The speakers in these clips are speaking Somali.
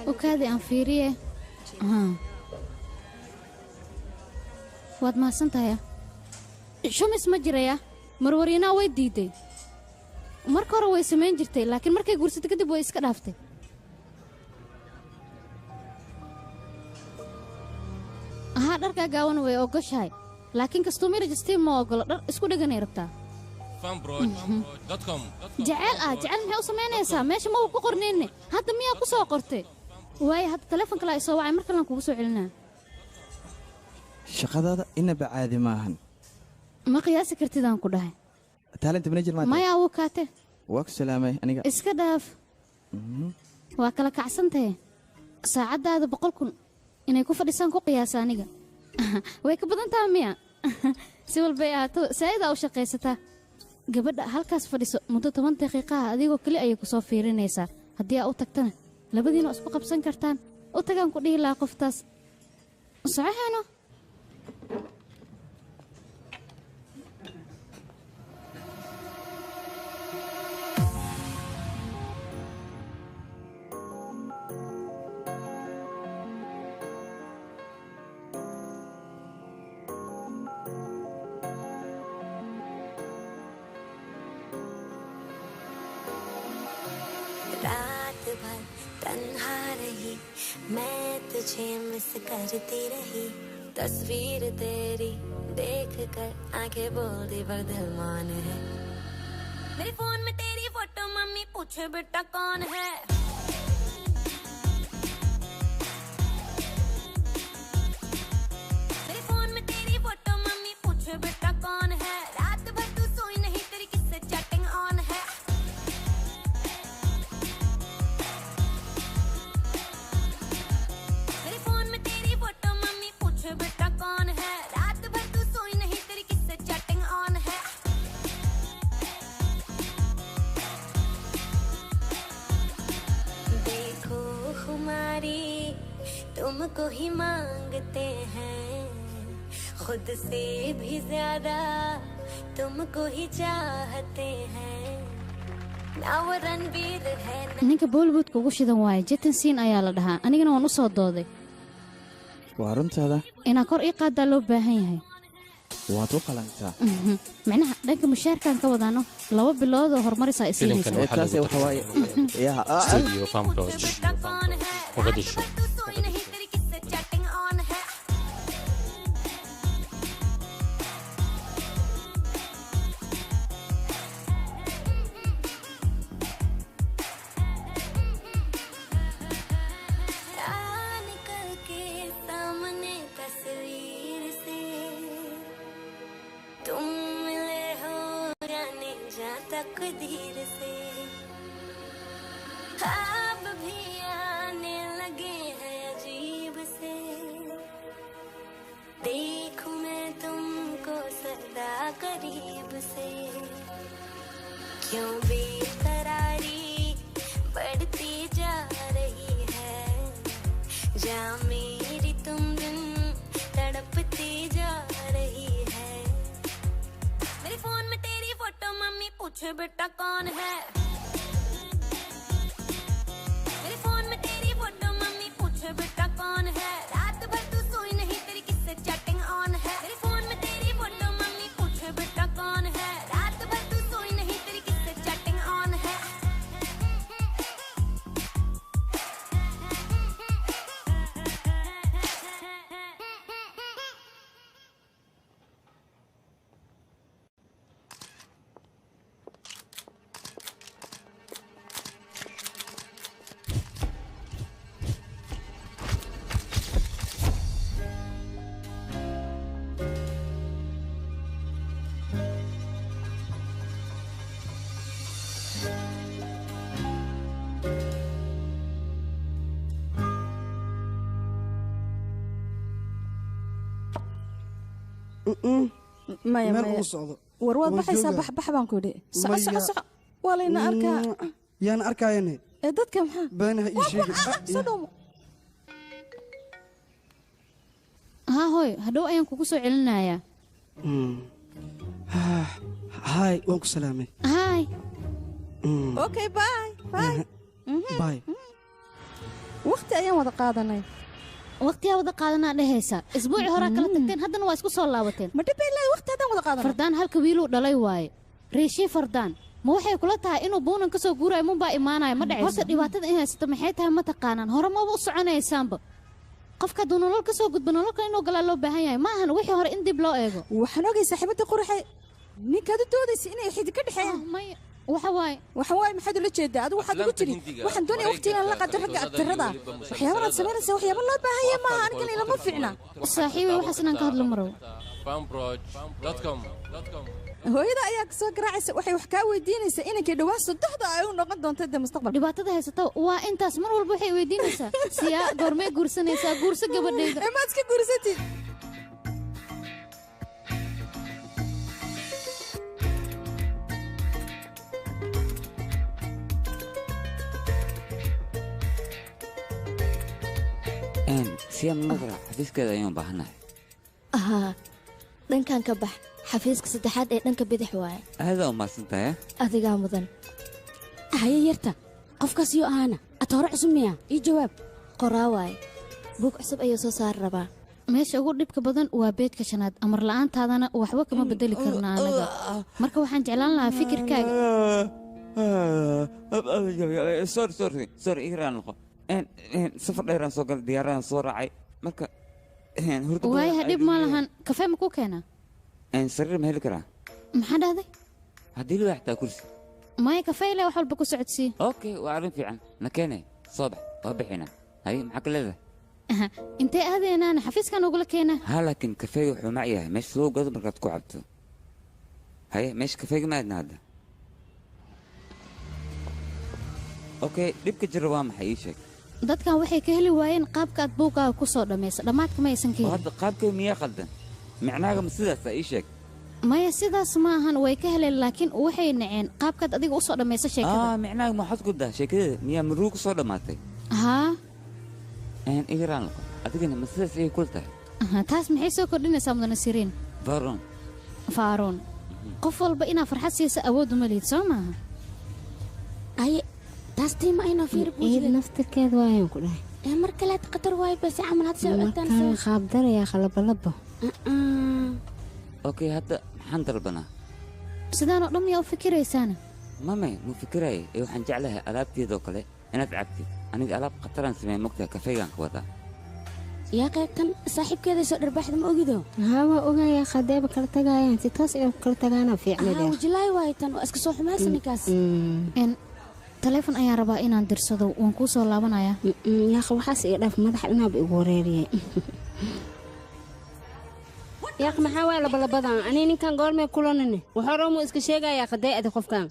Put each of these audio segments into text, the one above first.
وكادي أنفيريه واد ما سنتها شو اسمه جريا مرورينا ويديدي marka hore way sameyn jirtay laakiin markay guursatay kadib way iska dhaaftay dharka gaawan way ogashay laakiin customer register ma ogolo dhar isku dhaganay rabtaa fanbro.com jacayl maxay u sameynaysaa meesha ma ku qorneenne hadda miyaa ku soo qortay way hadda telefoonka la soo wacay marka lan kugu soo celinaa shaqadaada inaba caadi maahan ma qiyaasi kartidaan ku dhahay talent manager ma maya uu kaate waa ku salaamay aniga iska dhaaf waa kala kacsantahay saacadaada 100,000 inay ku fadhisaan ku qiyaas aniga way ka badan tahay miya si walba ay saayida u shaqaysataa gabadha halkaas fadhiso muddo 10 daqiiqo adigoo kali ay ku soo fiirinaysaa haddii aad u tagtana labadiina isku qabsan kartaan u tagaan ku dhihi laa qoftaas saxaano तन्हा रही मैं तुझे मिस करती रही तस्वीर तेरी देख कर आंखें बोल दी पर दिल मान है मेरे फोन में तेरी फोटो मम्मी पूछे बेटा कौन है मेरे फोन में तेरी फोटो मम्मी पूछे बेटा कौन है रात भर तू सोई नहीं तेरी किससे चैटिंग ऑन है बेटा कौन है रात भर तू सोई नहीं तेरी किससे चैटिंग ऑन है देखो हमारी तुमको ही मांगते हैं खुद से भी ज्यादा तुमको ही चाहते हैं ना वो रणवीर है ninka Bollywood kugu shidan waay Jetan Singh ayaa la dhahaa anigana waan u soo dooday waa runtaada ina kor ii qaada loo baahan yahay waad u qalantaa macnaha dhanka mushaarkan ka wadaano 2 bilood oo horumarisa isiinaysa taas waxa waaye studio fanbro.com Mogadishu तकदीर से ख्वाब भी आने लगे हैं अजीब से देखूं मैं तुमको सदा करीब से क्यों बेकरारी बढ़ती जा रही है जा मेरी तुम दिन तड़पती जा रही है मेरे फोन में तेरी फोटो मम्मी पूछे बेटा कौन है मेरे फोन में तेरी फोटो मम्मी पूछे बेटा कौन है रात भर तू सोई नहीं तेरी किससे चैटिंग ऑन है मेरे फोन में तेरी फोटो मम्मी पूछे बेटा कौन है रात भर तू सोई नहीं तेरी किससे चैटिंग ऑन है maya warwaad baxaysaa baxbax baan ku idhi soco walayna arkaa yaan arkaayane ee dadka maxaa beenaha ii sheegay soo dhow hooy hadhow ayaan kugu soo celinayaa haay waan ku salaamay haay okay bye bye bye waqti ayaan wada qaadanay waqtiyaa wada qaadanaa dhehaysa isbuucii horaa kala tagteen haddana waa isku soo laabateen ma dhibay ilaa waqti haddaan wada qaadanay fardaan halka wiiluu dhalay waaye reeshii fardaan ma waxay kula tahay inuu buunan ka soo guuraayo munbaa imaanaya ma dhacayso horta dhibaatada in haysato maxay tahay ma taqaanaan hore maba u soconaysaanba qofka hadduu nolol ka soo gudbo nololka inuu galaa loo baahan yahay ma ahan wixii hore in dib loo eego waxaan ogay saaxiibadii quraxay ninkaad u doodaysa inay xidid ka dhexeeyaan waxa waaye maxaad ula jeedaa adigu waxaad ugu tiri waxaan doonaya waqtigaan la qaado ragga agtirada waxyaabanaad samaynaysaa waxyaaba loo baahan yahay maaha anigan ilama fiicna saaxiibay waxaas inaan ka hadlo marow hooyada ayaa ka soo garaacaysa waxay wax kaa weydiinaysaa inankay dhowaan saddexda ay u noqon doonto dee mustaqbal dhibaatada haysato waa intaas mar walba waxay weydiinaysaa siyaa goormee guursanaysaa guurso gabadhayda maad iska guursatid siya madra xafiiskeeda ayaan baahanahay haa dhankan ka bax xafiiska saddexaad ee dhanka bidix waaye aadaa u maadsantahay adigaa mudan haye yarta qofkaas yoo ahaana atooro cusub miya ii jawaab qoraa waaye buug cusub ayuu soo saari rabaa meesha ugu dhibka badan waa beedka shanaad amar la'aantaadana waxba kama bedeli karna anaga marka waxaan jeclaan lahaa fikirkaaga sorry igraan noqo safar dheeraan soo galay diyaaraan soo raacay marka waayaha dhib ma lahan kafee ma ku keenaa sariir ma heli karaa maxaa dhahday haddii liwaa xataa kursi maya kafee ilaa wax walba ku socodsii okay waa arrin fiican na keenay soo bax waa bixina haye maxaa ka leedahay intee aadeenaana xafiiskan ugula keenaa haa laakiin kafeega wuxuu mac yahay meesha soo gado markaad ku cabto haye meesha kafeega ma aadna hadda okay dhibka jira waa maxay ii sheeg dadkan waxay ka heli waayeen qaabka aad buuggaaga ku soo dhammaysa dhammaadka ma aysan ka helin hadda qaabkay miyaa khaldan micnaaga ma sidaasa ii sheeg maya sidaas ma ahan way ka heleen laakiin waxay naceen qaabkaad adiga u soo dhammaysa sheekada micnaaga ma waxaad ku daa sheekadeeda miyaa maruu ku soo dhammaatay haa igraan laqo adigana ma sidaas ayay kula tahay taas maxay soo kordhinaysaa mudane siriin faaruun qof walba inaad farxad siisa awood uma lihid soo maaha aye taas tiima ayna fiiri ciid naftirkeed waayaan ku dhahay mar kalead khatar waayo base camal had soo markaan qaabdarayaa khalabalabo okay hadda maxaan dalbanaa sidaan oo dhan miyaa u fikiraysaana mame muu fikiraaye ee waxaan jeclahay alaabteedoo kale inaad cabtid aniga alaab khataraan sameeya mogtaha kafeegaan ka wadaa yaa qaybtan saaxiibkeeda soo dharbaaxda ma ogido haa waa ogayaa qadeeba kala tagaayaan si toos ay kala tagaana fiicnade wajilaay waayo tan waa iska soo xumaysa ninkaas taleefon ayaan rabaa inaan dirsado waan kuu soo laabanayaa yaaq waxaas iga dhaaf madaxa dhinaaba igu wareeriyey yaaq maxaa waay labalabadan anii ninkan goormee kulanine waxoroomu iska sheegayaa qaday adi qofkan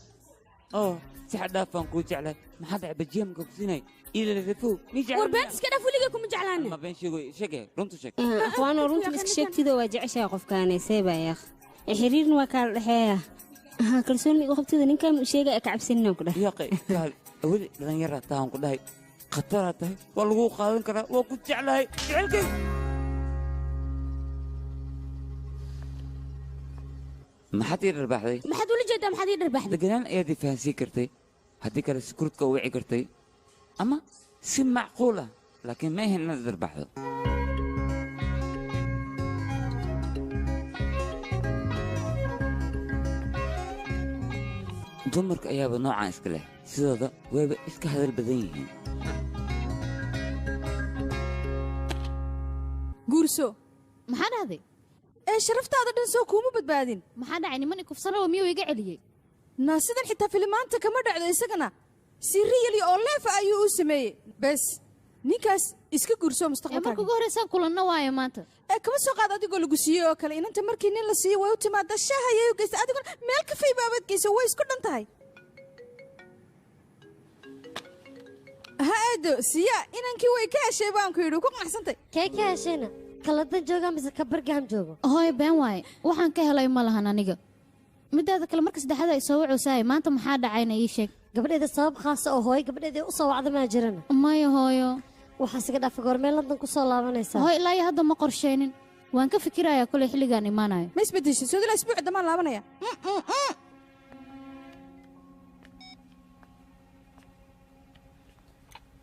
si xadhaafaan kuu jeclay maxaa dhaca bajiyaamka ku siinay iilalafow warbeen iska dhaaf weligay kuma jeclaane ma been sheege runtu sheeg aqwaanoo runtan iska sheegtidoo waa jeceshaa qofkaane seebaa yaaq xiriirna waa kaala dhexeeya kalsooni igu qabtida ninkan sheega ka cabsanina ku dhahay yaqay awadi dhalinyara taan ku dhahay khatara tahay waa lagu qaadan karaa waa ku jeclahay jecelkay maxaad ii dharbaaxday maxaad ula jeedaa maxaad ii dharbaaxday deganaan ayaad ii fahansiin kartay haddii kale si kurudka u wici kartay ama si macquul ah laakiin ma ahayn inaad dharbaaxdo dumarka ayaaba noocaan iska leh sidooda wayba iska hadal badan yihiin guurso maxaa dhahday sharaftaada dhan soo kuuma badbaadin maxaa dhacay niman ikufsanawa miyuu iga celiyey naasidan xitaa filimaanta kama dhacdo isagana si riyali oo leefa ayuu u sameeyey bes ninkaas iska guurso mustaqbalkaaga marka ugu horreysaan kulanno waayo maanta kama soo qaad adigoo lagu siiyey oo kale inanta markii nin la siiyo way u timaada shaah ayay u geysta adiguna meel kafay baabad geysa way isku dhan tahay ha eedo siya inankii way ka heshay baan ku yidhi ku qanacsantay kee ka heshayna kaladan jooga mise ka bargaham joogo hooy been waaye waxaan ka helay ma lahan aniga midaada kale marka saddexaad ay soo wacaysaay maanta maxaa dhacayna ii sheeg gabadheeda sabab khaasa oo hooy gabadheeda u soo wacda maa jirana maya hooyo waxaa siga dhafa goormee London ku soo laabanaysaa hooy ilaa hadda ma qorsheynin waan ka fikirayaa kulay xilligan imaanayo ma isbedeshay soo dila isbuuc damaan laabanaya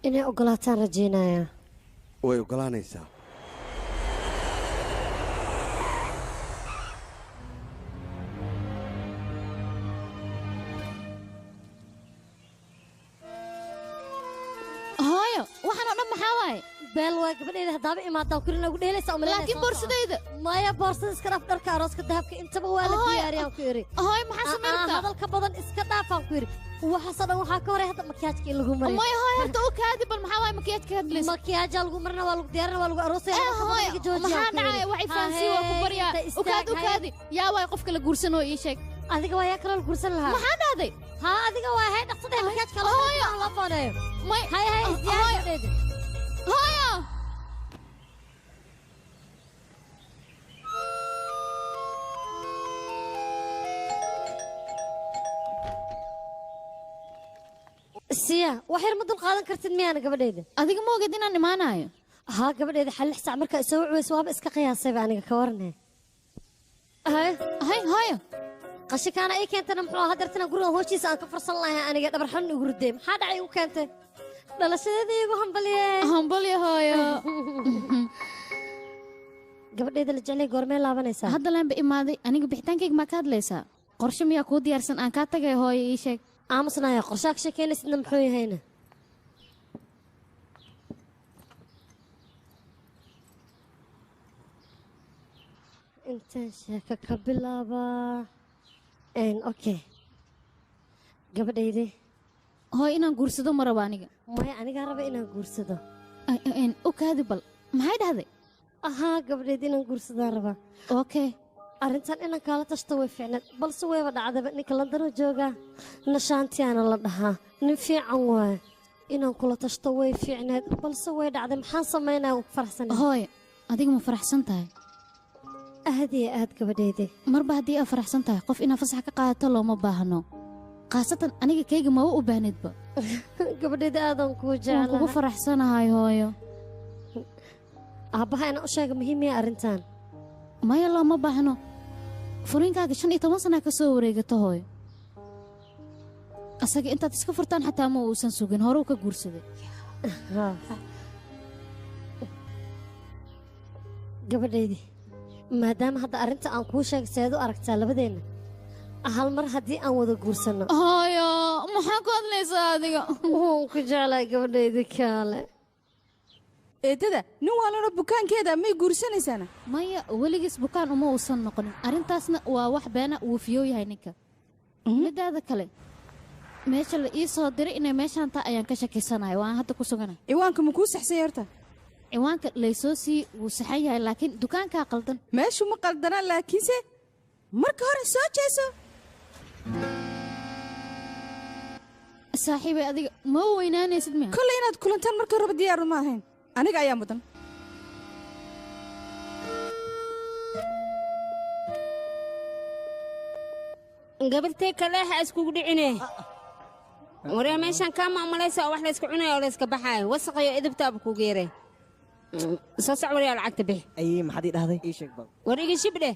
inay ogolaataan rajaynayaa. way ogolaanaysaa. hooyo waxaan oo dhan maxaa waaye beel waa gabadheeda haddaaba imaadaa kuri nagu dheelaysa laakiin boorsadayda maya boorsada iska dhaaf dharka arooska dahabka intaba waa la diyaariyaan ku yidhi hooyo maxaa samayntaa hadalka badan iska dhaafaan ku yidhi waxaasoo dhan waxaa ka horay hadda makiyaajka in lagu mariyo maya hooyo horta u kaadi bal maxaa waaye makiyaajka hadlaysa makiyaajaa lagu marina waa lagu diyaarina waa lagu aroosaya hooyo maxaa dhacaya waxay fahansiin waa ku baryaa ukaadi yaa waay qofka la guursanoo ii sheeg adiga waa yaa kaloo la guursan lahaa maxaa dhahday haa adiga waa hay dhaqsadee makiyaajka la fooneeyo hay isdiyaargadheeda hooyo siya wax yar ma dul qaadan kartid miyaana gabadheeda adiga ma ogid inaan imaanayo haa gabadheeda xal 6 saac markaa soo wacweyso waaba iska qiyaasayba aniga ka warne hay hooyo qashikaana ii keentana muxuu ahaa dartana guriga hoostiisa aan ka farsan lahay aniga dhabar xan ugu riday maxaa dhacay u keentay dhalashadeeda iigu hambalye hooyo gabadheeda la jeclay goormee laabanaysaa hadda laanba imaaday aniga bixitaankayga maa ka hadlaysaa qorshe miyaa kuu diyaarsan aan kaa tagay hooyo ii sheeg aamusnaya qorshaa ka sheekeynaysidna muxuu yahayna intaan sheeko ka bilaabaa okay gabadhayde hooy inaan guursado ma rabo aniga maya anigaa raba inaan guursado u kaadi bal maxay dhahday ahaa gabadhayda inaan guursadaan rabaa okay arrintan inaan kaala tashto way fiicneed balse wayba dhacdaba ninka landanoo joogaa nashaantiyaana la dhahaa nin fiican waay inaan kula tashto way fiicneed balse way dhacday maxaan samaynaya u faraxsan hooy adiga ma faraxsan tahay aad iyo aad gabadhayde marba haddii aad faraxsan tahay qof inaad fasax ka qaadato looma baahno khaasatan aniga kayga maba u baahneedba gabadhayda aadan kuu jeclahay kugu faraxsanahay hooyo aabbaha inaan u sheega muhiimiya arrintan maya looma baahno furiinkaaga 15 sana ka soo wareegato hooyo asaga intaad iska furtaan xataa ma uusan sugin hore uu ka guursaday gabadhaydi maadaama hadda arrinta aan kuu sheegay seed u aragtaa labadeenna hal mar haddii aan wada guursanno hooyo maxaa ku hadlaysaa adiga waan ku jeclahay gabadhaydi kaale eedada nin waalana bukaankeeda may guursanaysaana maya weligiis bukaan uma uusan noqonin arrintaasna waa wax beena uu fiyow yahay ninka midaada kale meesha la ii soo diray inay meeshaan taa ayaan ka shakiysanahay waan hadda ku suganay ciwaanka ma kuu saxsan yarta ciwaanka laysoo sii wuu saxan yahay laakiin dukaankaa qaldan meeshu ma qaldanaa laakiinse marka hore soo jeeso saaxiibay adiga ma weynaanaysid miya kolley inaad kulantaan marka horeba diyaaru ma ahayn aniga ayaa mudan gabartay kaleexa iskugu dhicine waree meeshaan kaa maamulaysa oo wax laysku cunayo oo layska baxaayo wasaqayo edabtaaba kuu geeray soo soc waryaa lacagta bix ayey maxaad ii dhahday ii sheeg bal war iga shibdhe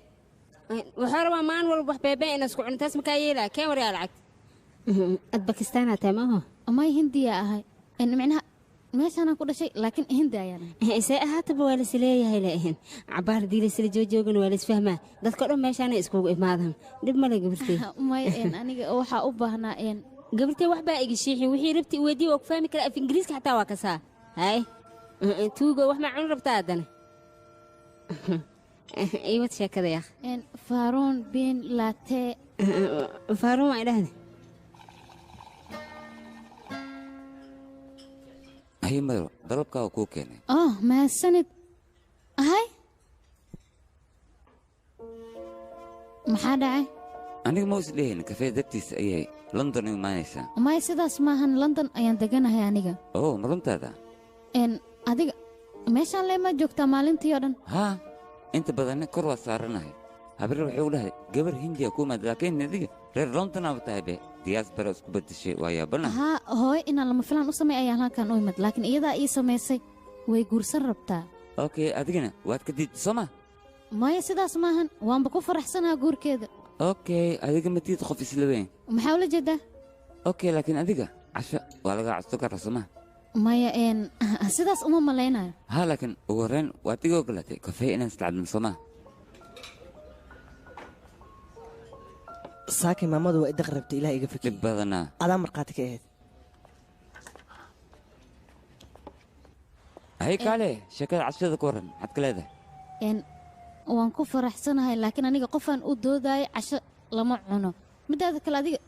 waxaa rabaa maalin walba wax beebee ina isku cuno taas makaa yeelaa keen waryaa lacagta ad bakistaanaa tahay maaho may hindiya ahay micnaha meeshaanaan ku dhashay laakiin hindi ayaan ahay isee ahaataba waa lasleeyahay laahin cabaar haddii laysla joojoogana waa laisfahmaa dadka dhan meeshaana iskugu imaadaan dhib male gabartay may aniga waxaa u baahnaa gabartay wax baa iga shiixin wixii rabti weydii waa ku fahmi karaa af ingiriiska xataa waa kasaa hay tuugo wax maa cuni rabtaa haddana iwad sheekada yaaq faaruun bin laatee faaruun waa idhahda haye madro dalabkaa kuu keenay mahadsanid hay maxaa dhacay aniga ma is dhehayn kafee dartiisa ayay london u imaanaysaa may sidaas maahan london ayaan deganahay aniga ma runtaada adiga meeshaan leemaa joogtaa maalintii oo dhan haa inta badanna kor waa saaranahay habarre waxay u dhahay gabar hindiya ku imaada laakiin adiga reer london aaba tahay be diyaasbara isku beddeshay waa yaabana haa hooyo inaan lama filaan u samay ayaan halkan u imid laakiin iyadaa ii samaysay way guursan rabtaa okay adigana waad ka diidta soo ma maya sidaas maahan waanba ku faraxsanaa guurkeeda okay adiga matiid qof isla weyn maxaa ula jeedaa okay laakiin adiga casho waa lagaa codsan karaa soo ma maya sidaas uma malaynayo ها لكن ورين واتيجو قلتي كافيه إن استعد من صماه saaki maamadu waa idaq rabtay ilaah iga fikir بدنا adaa marqaati ka ahayd هيك عليه شكل عشرة كورن حد كل هذا waan ku faraxsanahay laakiin aniga qofaan u doodayo casho lama cuno midaada kale adiga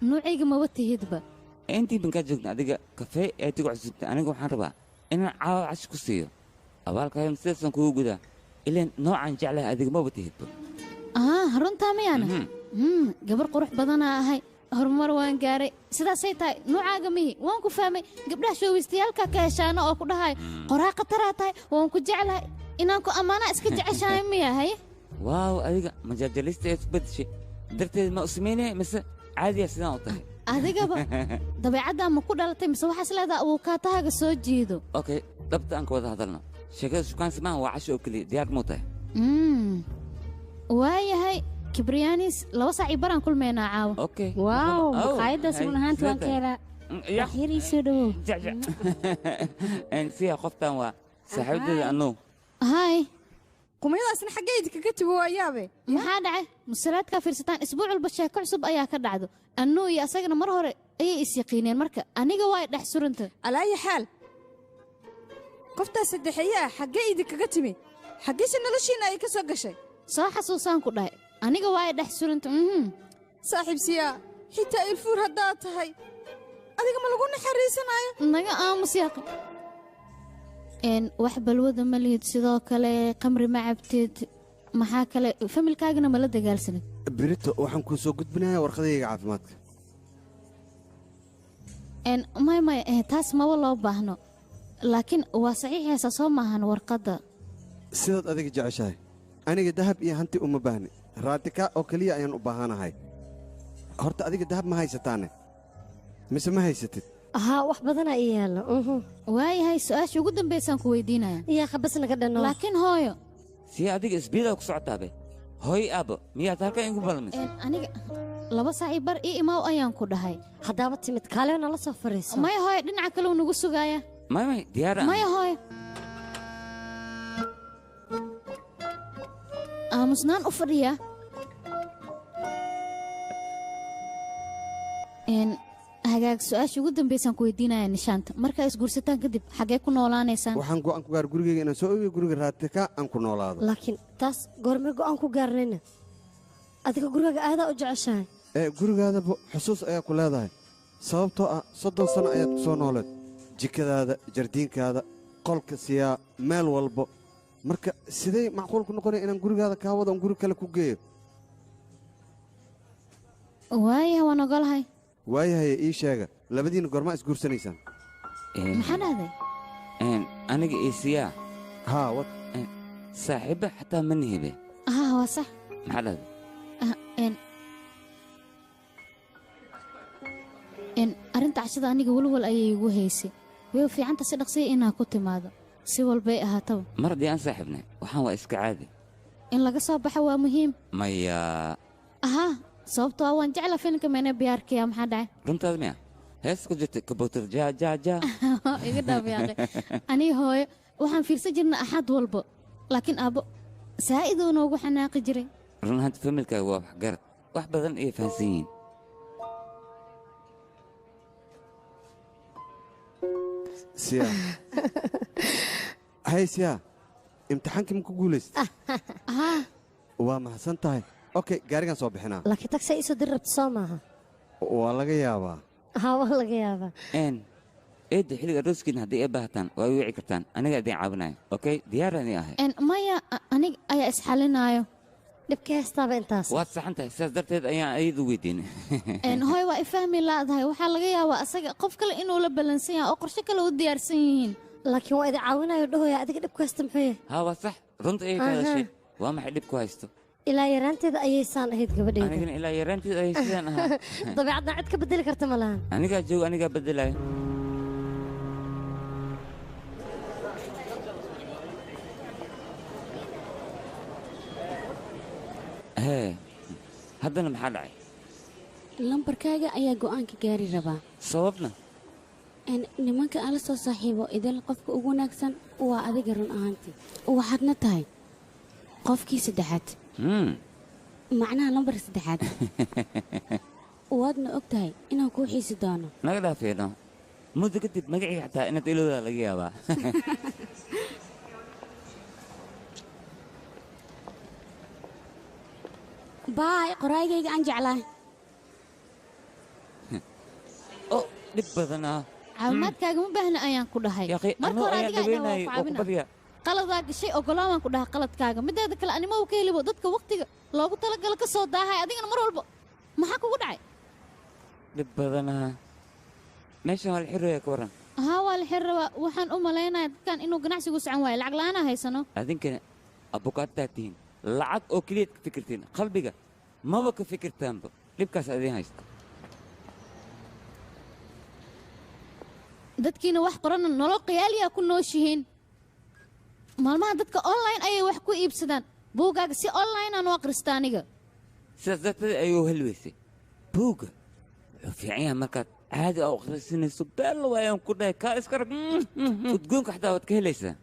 nuucayga maba tihidba أنتِ بنكجوجنا أديك كافيه أتيجو عزبت أنا جو حربا إن عاو عش كسيو أبالك هاي مستلسن كوجو جدا إلين نوعا جعلها أديك ما بتهيب runtaa miyaana gabar qurux badanaa ahay horumar waan gaaray sidaasay tahay nuucaaga mihi waan ku fahmay gabdhaha shoowistayaaalka ka heshaana oo ku dhahay qoraa khataraa tahay waan ku jeclahay inaan ku ammaanaa iska jeceshahay miyahay واو أديك مجاجلست إثبت شيء درت ما أسمينه مثل عادي سنة وطهي adigaba dabeecaddaa ma ku dhalatay mise waxaas leedaha uu kaatahaaga soo jiido أوكي ضبط أنك وضع هذلنا شكل شو كان سماه وعشوا أكلي ديار موته waayahay kibriyaanis 2 saac ii baraan kulmaynaa caawa أوكي واو مقايدة من هانت وان كيلا أخيري سودو جع إن فيها خفتان وسحبت لأنه هاي qumyadaasna xaggayda kaga tago waa yaabe maxaa dhacay musalaadka fiirsataan isbuuc walba sheeko cusub ayaa ka dhacdo annuu iyo asagana mar hore ayay is yaqiineen marka aniga waa dhex suranta alaayi xaal qoftaas saddexeeyaa xaggayda kaga timi xaggiisa noloshiina ay ka soo gashay soo xasuusaan ku dhahay aniga waa dhex suranta saaxiib siyaa xitaa ilfuur haddaad tahay adiga ma lagu naxariisanaayo naga aamus yaaqi wax balwada ma lihid sidoo kale qamri ma cabtid maxaa kale familkaagana ma la dagaalsanid بريتو waxaan ku soo gudbinayaa warqadayga caafimaadka may taas maba loo baahno laakiin waa saxiixaysa soo maahan warqadda sidaad adiga jeceshahay aniga dahab iyo hanti uma baahni raadika oo kaliya ayaan u baahanahay horta adiga dahab ma haysataane mise ma haysatid ها wax badan ay yaalo waayahay su'aasha ugu dambaysaan ku weydiinaya yaa khabasna ka dhano laakiin hooyo سي أديك إسبيدا كسعتها هوي أبو مية تركا إنكم بالمس aniga 2 saac ii bar ii imaaw ayaan ku dhahay hadaba timid kaaleena la soo fariiso maya hooyo dhinaca kale uu nagu sugaaya ما ديارة maya hooyo aamusnaan u fadhiya hagaag su'aasha ugu dambaysaan ku weydiinaya nishaanta markaa isguursataan kadib xaggee ku noolaanaysaan waxaan go'aan ku gaar gurigayga inaan soo ogiyo guriga raadika aan ku noolaado laakiin taas goorma go'aan ku gaarnayna adiga gurigaaga aadaa u jeceshahay gurigaadaba xusuus ayaa ku leedahay sababtoo ah 30 sano ayaad ku soo nooleed jikadaada jardiinkaada qolka siyaa meel walbo marka sidee macquul ku noqonaya inaan gurigaada kaa wado aan guri kale ku geeyo waayaha waan ogolahay waayahay ii sheega labadiina goormaa isguursanaysaan maxaa dhahday أنا إيسيا ها وات صاحبة حتى مني هبة waa sax محل هذا arrinta cashada aniga walwal ayay igu haysay way u fiicanta si dhaqsiya inaa ku timaado si walbay ahaataba مرضي أنا صاحبنا وحان وإسك عادي in laga soo baxo waa muhiim مايا sababtoo waan jecla filimka meena biyaarkaya maxaa dhacay رنت هذا ميا هسه جت كبوتر جا جا جا iga dhaafiyaaqay aniga hooyo waxaan fiirsan jirnay axad walba laakiin aabbo saa'iduu noogu xanaaqi jiray رن هاد فملك واضح قرد واحد بدن إيه فانسيين سيا هاي سيا امتحانك مكو قوليست waa mahadsan tahay okay gaarigan soo bixinaa laakiin tagsi ay soo dirabto soo maaha waa laga yaabaa waa laga yaabaa إيه حلقة روسكين هدي إيه بهتان ويوعي كرتان أنا قاعد عابناي أوكي ديارني أهي maya aniga ayaa isxalinaayo dhibka haystaaba intaas waad saxantahay sidaas darteed ayaan ayadu weydiin hooy waa ifahmi laadahay waxaa laga yaabaa asaga qof kale inuu la balansan yahay oo qorshe kale u diyaarsan yihiin laakiin waa idin caawinayo dhahoya adiga dhibku haysta muxuu yahay ها وصح رنت إيه كذا شيء وما حد يبكوا هيستو ilaa yaraanteeda ayaysaan ahayd gabadhayda أنا قلنا إلى يرانتي أي شيء أنا dabeecadna cid ka bedeli karta ma lahan أنا قاعد جو أنا قاعد بدلاي هيه هذا أنا محل عي lambarkaaga ayaa go'aanka gaari rabaa صوبنا nimanka aan la soo saaxiibo idil qofka ugu wanaagsan waa adiga run ahaantii waxaadna tahay qofkii saddexaad macnaha lambar saddexaad waadna og tahay inaan kuu xiisi doono naga dhaafeeno muddo kadib magacii xataa inaad ilowdaa laga yaabaa baay qoraygayga aan jeclahay dhib badanaa caawimaadkaaga ma baahna ayaan ku dhahay marka hore adiga waa caawina qaladaa gashay ogolaa waan ku dhahay qaladkaaga mideeda kale animo ka helibo dadka waqtiga loogu talagalo ka soo daahay adigana mar walba maxaa kugu dhacay dhib badanaa meeshan waa la xiraya ka waran haa waa la xirrabaa waxaan u malaynayaa dadkan inuu ganacsigu socon waayo lacag la'aana haysano adinkana abukaadtaa tihiin lacag oo keliyaad ka fikirtiin qalbiga maba ka fikirtaanba dhibkaas adiin haysta dadkiina wax qorana nolol qiyaaliyaa ku nooshihiin maalmaha dadka online ayay wax ku iibsadaan buugaaga si online aan u akhristaa aniga sidaas darteed ayuu halweysay buugga wuxuu fiican yahay markaad caadi a u akhrisinayso beella waayaan ku dhahay kaa iska rag udgoonka xataa waad ka helaysaa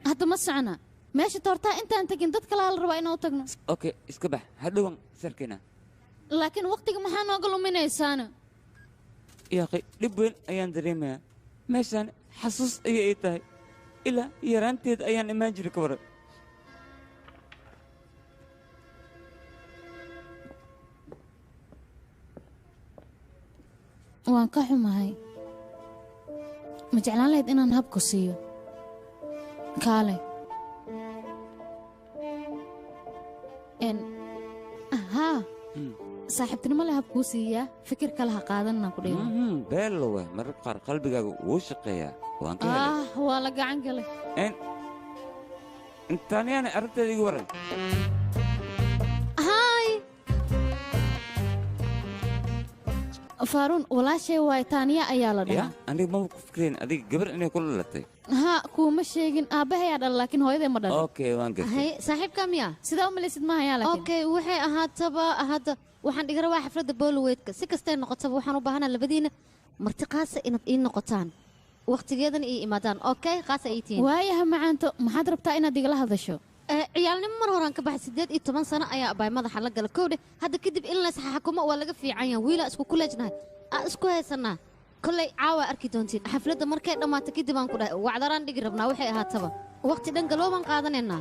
hadda ma socna meesha toortaa intaan tegin dad kalaa la rabaa inaan u tagno okay iska bax hadhowan sarkina laakiin waqtiga maxaa nooga luminaysaana yaaqi dhib weyn ayaan dareemayaa meeshaan xasuus ayay ii tahay ilaa yaraanteed ayaan imaan jiray ka waran waan ka xumahay ma jeclaan lahayd inaan habku siiyo kaale haa saaxiibtinimo le habkuu siiyaa fikir kale ha qaadanna ku dhigo beello waay mararka qaar qalbigaaga wuu shaqeeyaa waan ka helay waa la gacan galay intaaniyaana arrinteeda igu waran haay faaruun walaashay waay taaniya ayaa la dhahaa aniga maba ku fikirayn adiga gabar inay kula dhalatay haa kuuma sheegin aabbahayaa dhala laakiin hooyaday ma dhalin okay waan gartay saaxiibkaa miya sidaa u malaysid ma hayaa laakiin okay waxay ahaataba hadda waxaan dhiga rabaa xafladda booloweydka si kastay noqotaba waxaan u baahanaa labadiina marti qaasa inaad ii noqotaan waqtigeedana ii imaadaan okay qaasa ii tihiin waayaha macaanto maxaad rabtaa inaad igala hadasho ciyaalnimo mar horaan ka baxay 18 sano ayaa abaay madaxa la gala kowdhe hadda kadib in la saxakumo waa laga fiican yahay wiilaa isku kuleejnahay isku haysanaa kolley caawa arki doontiin xafladda markay dhammaato kadib aan ku dhahay wacdaraan dhigi rabnaa waxay ahaataba waqti dhan galoobaan qaadanaynaa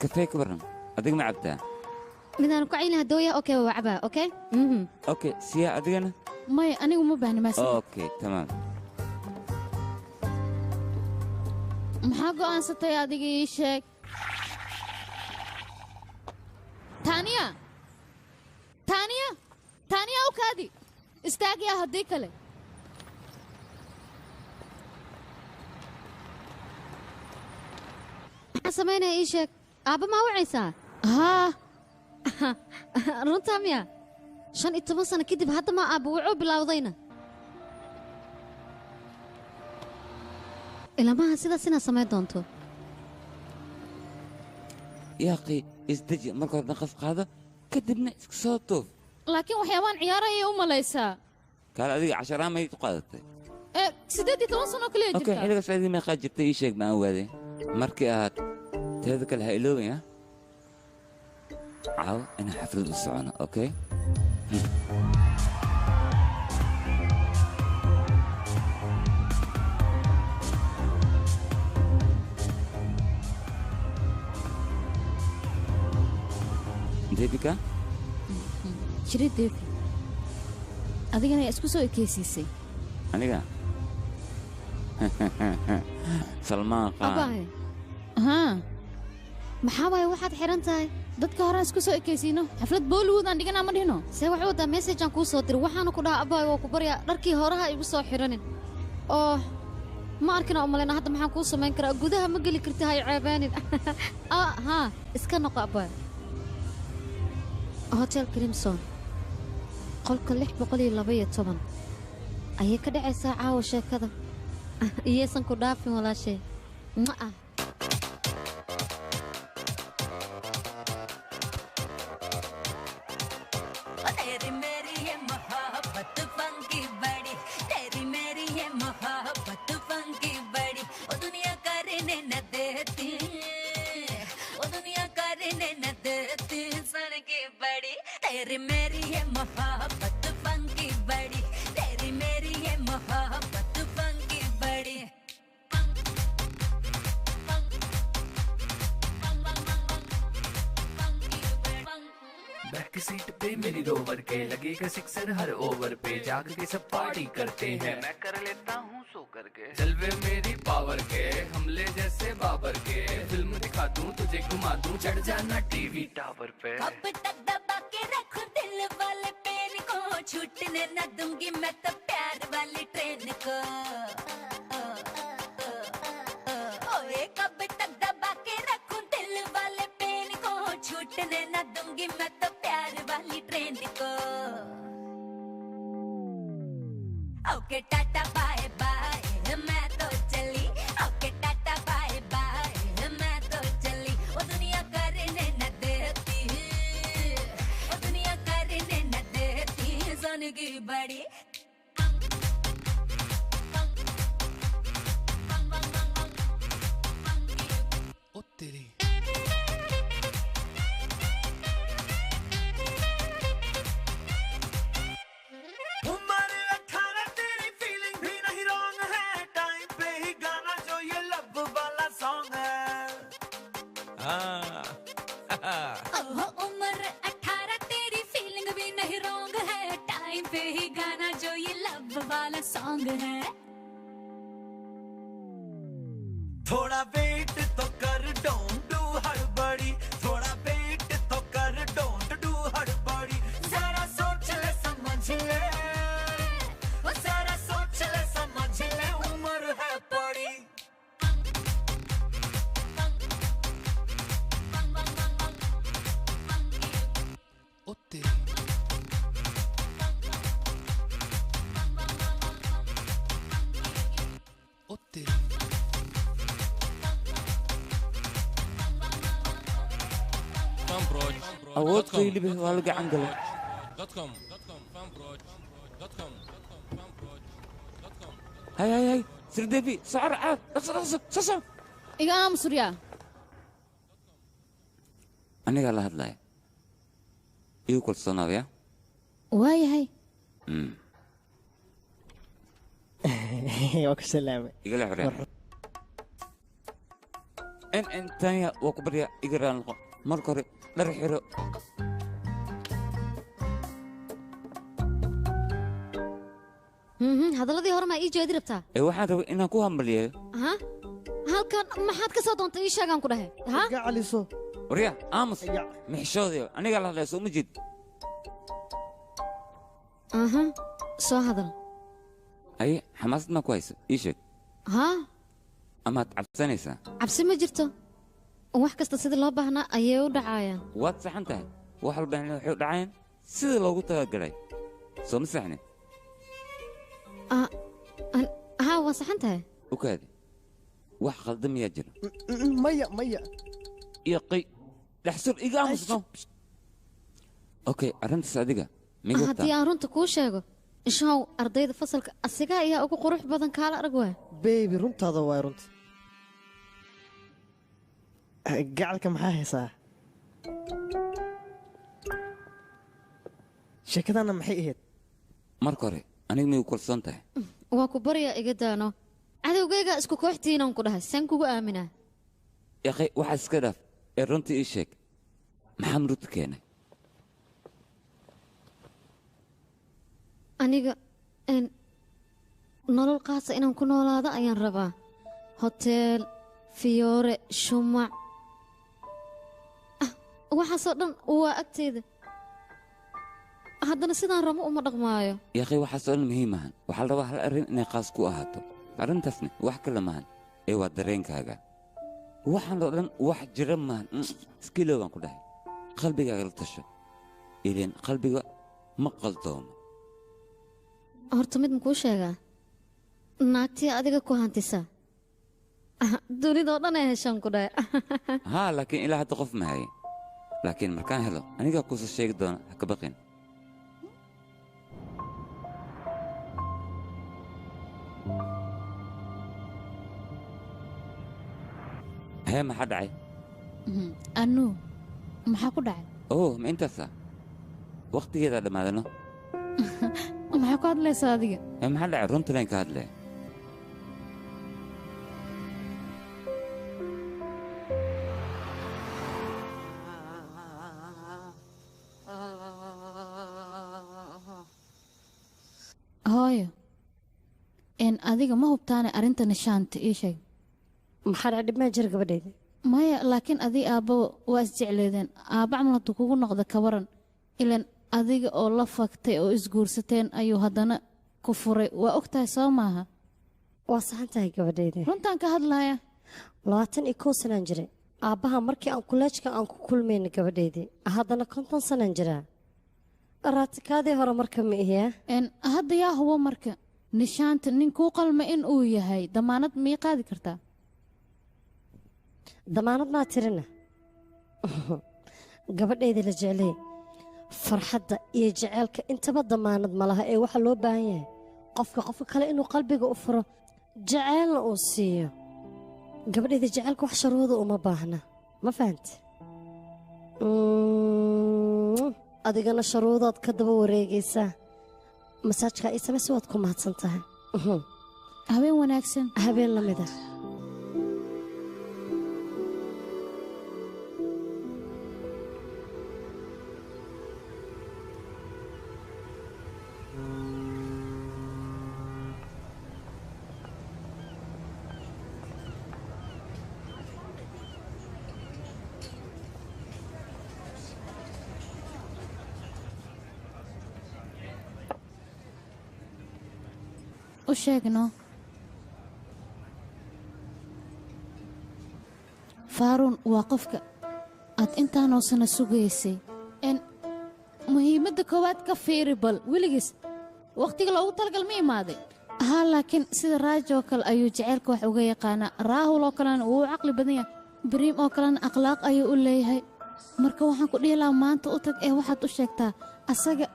kafee ka waran adiga ma cabtaa midaan ku caynaha dooya okay waa cabaa okay okay siya adigana maya anigu ma baahni maasi okay tamaam maxaa go'aansatay adiga ii sheeg taaniya taaniya taaniya u kaadi istaagyaa haddii kale maxaa samaynaya ii sheeg aabba maa wacaysaa haa runtaa miya 15 sano kadib hadda maa aabba wucuu bilaawdayna ilamaha sidaas inaad samayn doonto yaaqi isdeji marka hore naqas qaado kadibna iska soo tuuf laakiin waxyaabaan ciyaarayay u malaysaa kaale adiga casharaan may u qaadatay 18 sano kaliya jirta okay xiligaas adiga meeqaa jirtay ii sheeg baan ogaaday markii aad teeda kale ha iloobin ya caawa inaan xaflad u socono okay deebika jiri deebi adigana isku soo ekeysiisay aniga salmaan qaan haa maxaa waaye waxaad xiran tahay dadka horaan isku soo ekeysiino xaflad booliwood aan dhiganaa ma dhihno see waxuu wadaa message aan kuu soo diray waxaana ku dhaha abbaay waa ku baryaa dharkii horaha igu soo xiranin oo ma arkina u malayna hadda maxaan kuu samayn karaa gudaha ma geli karti hay ceebaanin haa iska noqo abbaay hotel crimson qolka 612 ayay ka dhacaysaa caawa sheekada iyaysan ku dhaafin walaashay ma ah भाई मेरी रोवर के लगेगा सिक्सर हर ओवर पे जाग के सब पार्टी करते हैं मैं कर लेता हूँ सो करके जलवे मेरी पावर के हमले जैसे बाबर के फिल्म दिखा दूँ तुझे घुमा दूँ चढ़ जाना टीवी टावर पे कब तक दबा के रखूं दिल वाले पेन को छूटने न दूंगी मैं तो प्यार वाली ट्रेन को ओए कब तक दबा के रखूं दिल वाले पेन को छूटने न दूंगी मैं तो प्यार वाली ट्रेन को ओके टाटा बाय बाय मैं तो चली ओके टाटा बाय बाय मैं तो चली वो दुनिया करने न देती वो दुनिया करने न देती सोने की बड़ी ओ तेरी उम्र 18 तेरी फीलिंग भी नहीं रॉन्ग है टाइम पे ही गाना जो ये लब वाला सॉन्ग है ओहो उम्र 18 तेरी फीलिंग भी नहीं रॉन्ग है टाइम पे ही गाना जो ये लब वाला सॉन्ग है थोड़ा वेट तो कर डोंट डू हड़बड़ी थोड़ा वेट तो कर डोंट डू हड़बड़ी जरा सोच ले समझ ले वो जरा सोच ले समझ ले उम्र है बड़ी ओ तेरी ओ तेरी awood qaylibi waa la gacan galay hay sirdebi socor caad dhaqso iga aamusuriyaa anigaa la hadlaya igu kalsoonaadaya waayahay waa ku salaamay igala xoreen in tanya waa ku barya iga raan noqo marka hore dhar xiro hadalladii hore maa ii jeedi rabtaa ee waxaan rabay inaan ku hambaliyeeyo ha halkan maxaad ka soo doontay ii sheegaan ku dhahay ha gacaliso warya aamus mixishoodayo anigaa la hadlaya soo ma jeed aha soo hadal aye xamaasad maa ku haysa ii sheeg ha amaad cabsanaysaa cabsi ma jirto wax kasta sidii loo baahnaa ayay u dhacaayaan waad saxan tahay wax walbana waxay u dhacayaan sidii loogu talagalay soo ma saxnin ها وصحنت هاي وكادي واحد خلدم يا جرا مية يقي لحسن إيقام صنو أوكي أرنت صادقة مين قلت هدي أرنت كوشاقو إشهاو أرضيد فصلك أسيقا إيا أوكو قروح بدن كالا أرقوه بيبي رنت هذا واي رنت قاعدك محاهي صح شكدانا محيهد مركوري أنا ميو كل سنته waa ku baryaa iga daano cadowgayga isku kooxtiinaan ku dhahay saan kugu aaminaa yaqay waxaa iska dhaaf ee runtii ii sheeg maxaa murugta keenay aniga nolol qaasa inaan ku noolaado ayaan rabaa hoteel fiyoore shumac waxaasoo dhan waa agteyda haddana sidaan rabo uma dhaqmaayo yaqay waxaasoo dhan muhiim ahan waxaa la rabaa hal arrin inay qaas ku ahaato arrintaasna wax kale maahan ee waa dareenkaaga waxaan oo dhan wax jira maahan iskiloo baan ku dhahay qalbigaaga la tasho ileen qalbiga ma qaldoomo horta mid makuu sheegaa naagtii adiga ku hantisa dunidoo dhan ay heshaan ku dhahay haa laakiin ilaa hadda qof ma haye laakiin markaan helo anigaa kuusa sheegi doona ha ka baqin hee maxaa dhacay anu maxaa ku dhacay oo ma intaasa wakhtigeedaa dhammaadano maxaa ku hadlaysaa adiga hee maxaa dhacay runtaleen ka hadlee hooyo adiga ma hubtaane arrinta nishaanta ii sheeg maxaa dhacay ma jir gabadheeda maya laakiin adii aabbo waa isjecleedeen aabba camal hadduu kugu noqda ka waran ilan adiga oo la fagtay oo isguursateen ayuu haddana ku furay waa ogtahay soo maaha waa saxan tahay gabadheeda runtaan ka hadlaya 21 sanaan jiray aabbaha markii aan kuleejka aan ku kulmayna gabadheedii haddana 50 sanaan jiraa raatikaadii hore marka ma ihiya hadda yaa hubo marka nishaanta nin kuu qalma in uu yahay damaanad mii qaadi kartaa damaanad maa tirina gabadheeda la jeclay farxadda iyo jaceylka intaba damaanad ma laha ee waxaa loo baahan yahay qofka kale inuu qalbiga u furo jaceylna uu siiyo gabadheeda jaceylka wax sharuuda uma baahna ma fahante adigana sharuudood ka daba wareegaysaa masaajka ay sameysi waad ku mahadsan tahay habeen wanaagsan habeen la mid ah u sheegno faaruun waa qofka aad intaanoo sana sugaysay muhiimadda koowaad ka fiiri bal weligiis wakhtiga loogu talagal ma imaaday haa laakiin sida raajo oo kale ayuu jaceylka wax uga yaqaanaa raahul oo kalena wuu caqli badan yahay bariim oo kalena akhlaaq ayuu u leeyahay marka waxaan ku dhihi lahaa maanta u tag ee waxaad u sheegtaa asaga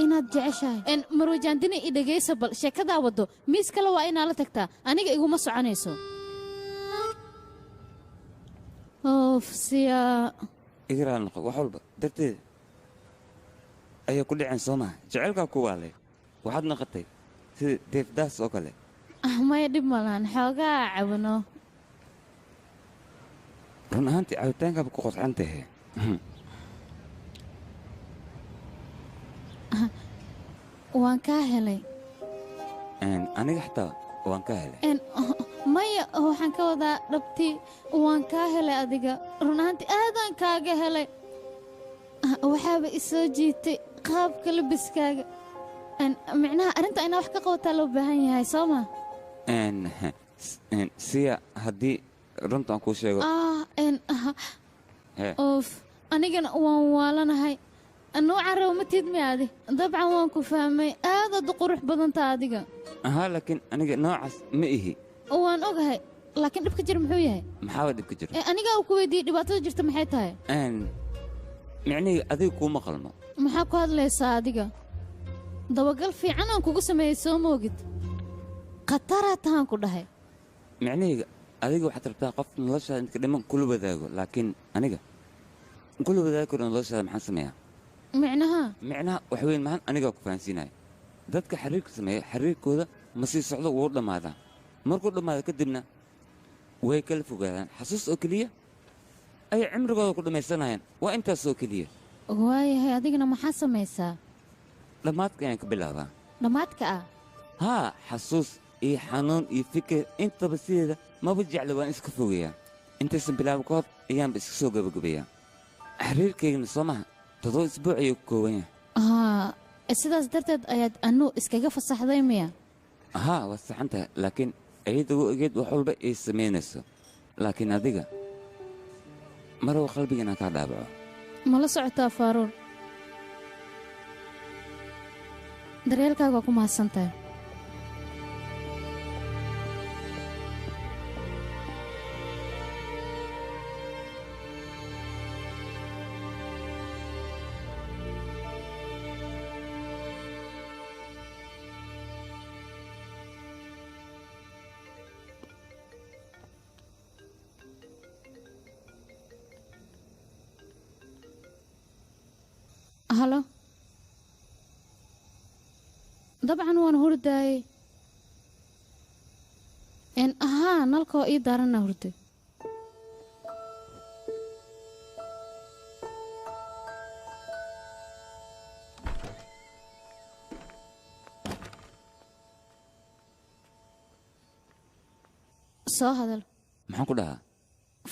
inaad jeceshahay marwajaandini i dhegaysa bal sheekadaa waddo miis kale waa inaa la tagtaa aniga iguma soconayso ofsiya igraa noqo wax walba darteeda ayaa ku dhiceen soo maha jaceylkaa ku waalay waxaad noqotay sida deefdaas oo kale maya dhib malahan xoogaa cabano run ahaantii cabitaankaaba ku qodxan tahe waan kaa helay aniga xataa waan kaa helay maya waxaan ka wadaa dhabtii waan kaa helay adiga run ahaantii aadaan kaaga helay waxaaba isoo jiitay qaabka labiskaaga micnaha arrinta inaa wax ka qabataa loo baahan yahay soo ma siya haddii runtaan kuu sheego of anigana waan waalanahay nuucan raw ma tiid miyaadi dabcan waan ku fahmay aadaad u qurux badantaa adiga ahaa laakiin aniga noocaas ma ihi waan ogahay laakiin dhibka jir muxuu yahay maxaaba dhibka jira anigaa uu ku weydiiyey dhibaatada jirta maxay tahay micnihii adiga kuuma qalmo maxaa ku hadlaysaa adiga dabagal fiican aan kugu sameeyey soo moogid khataraa tahaan ku dhahay micnihii adiga waxaad rabtaa qof noloshaada intka dhiman kula wadaago laakiin aniga kula wadaagi karo noloshaada maxaan sameeyaa micnaha wax weyn mahan anigaa ku fahansiinaya dadka xiriirka sameeya xiriirkooda ma sii socdo wuu dhammaadaa markuu dhammaado kadibna way kala fogaadaan xasuus oo keliya ayay cimrigooda ku dhammaysanayaan waa intaas oo keliya waayahay adigana maxaa samaysaa dhammaadka ayaan ka bilaabaa dhammaadka ah haa xasuus iyo xanuun iyo fikir intaba sideeda maba jecla waan iska fogayaa intaysan bilaabo ka hor ayaanba iska soo gabagabayaa xiriirkaygana soo maha 7 isbuuc ayuu ku kooban yahay sidaas darteed ayaad annuu iskaga fasaxday miya haa waa saxan tahay laakiin ayadda u egeed wax walba ay samaynayso laakiin adiga marow qalbiga inaan kaa dhaabaco ma la socotaa faaruun daryeelkaaga waa ku mahadsan tahay halo dabcan waan hurdaayey ahaa nalkoo ii daarana hurday soo hadal maxaan ku dhahaa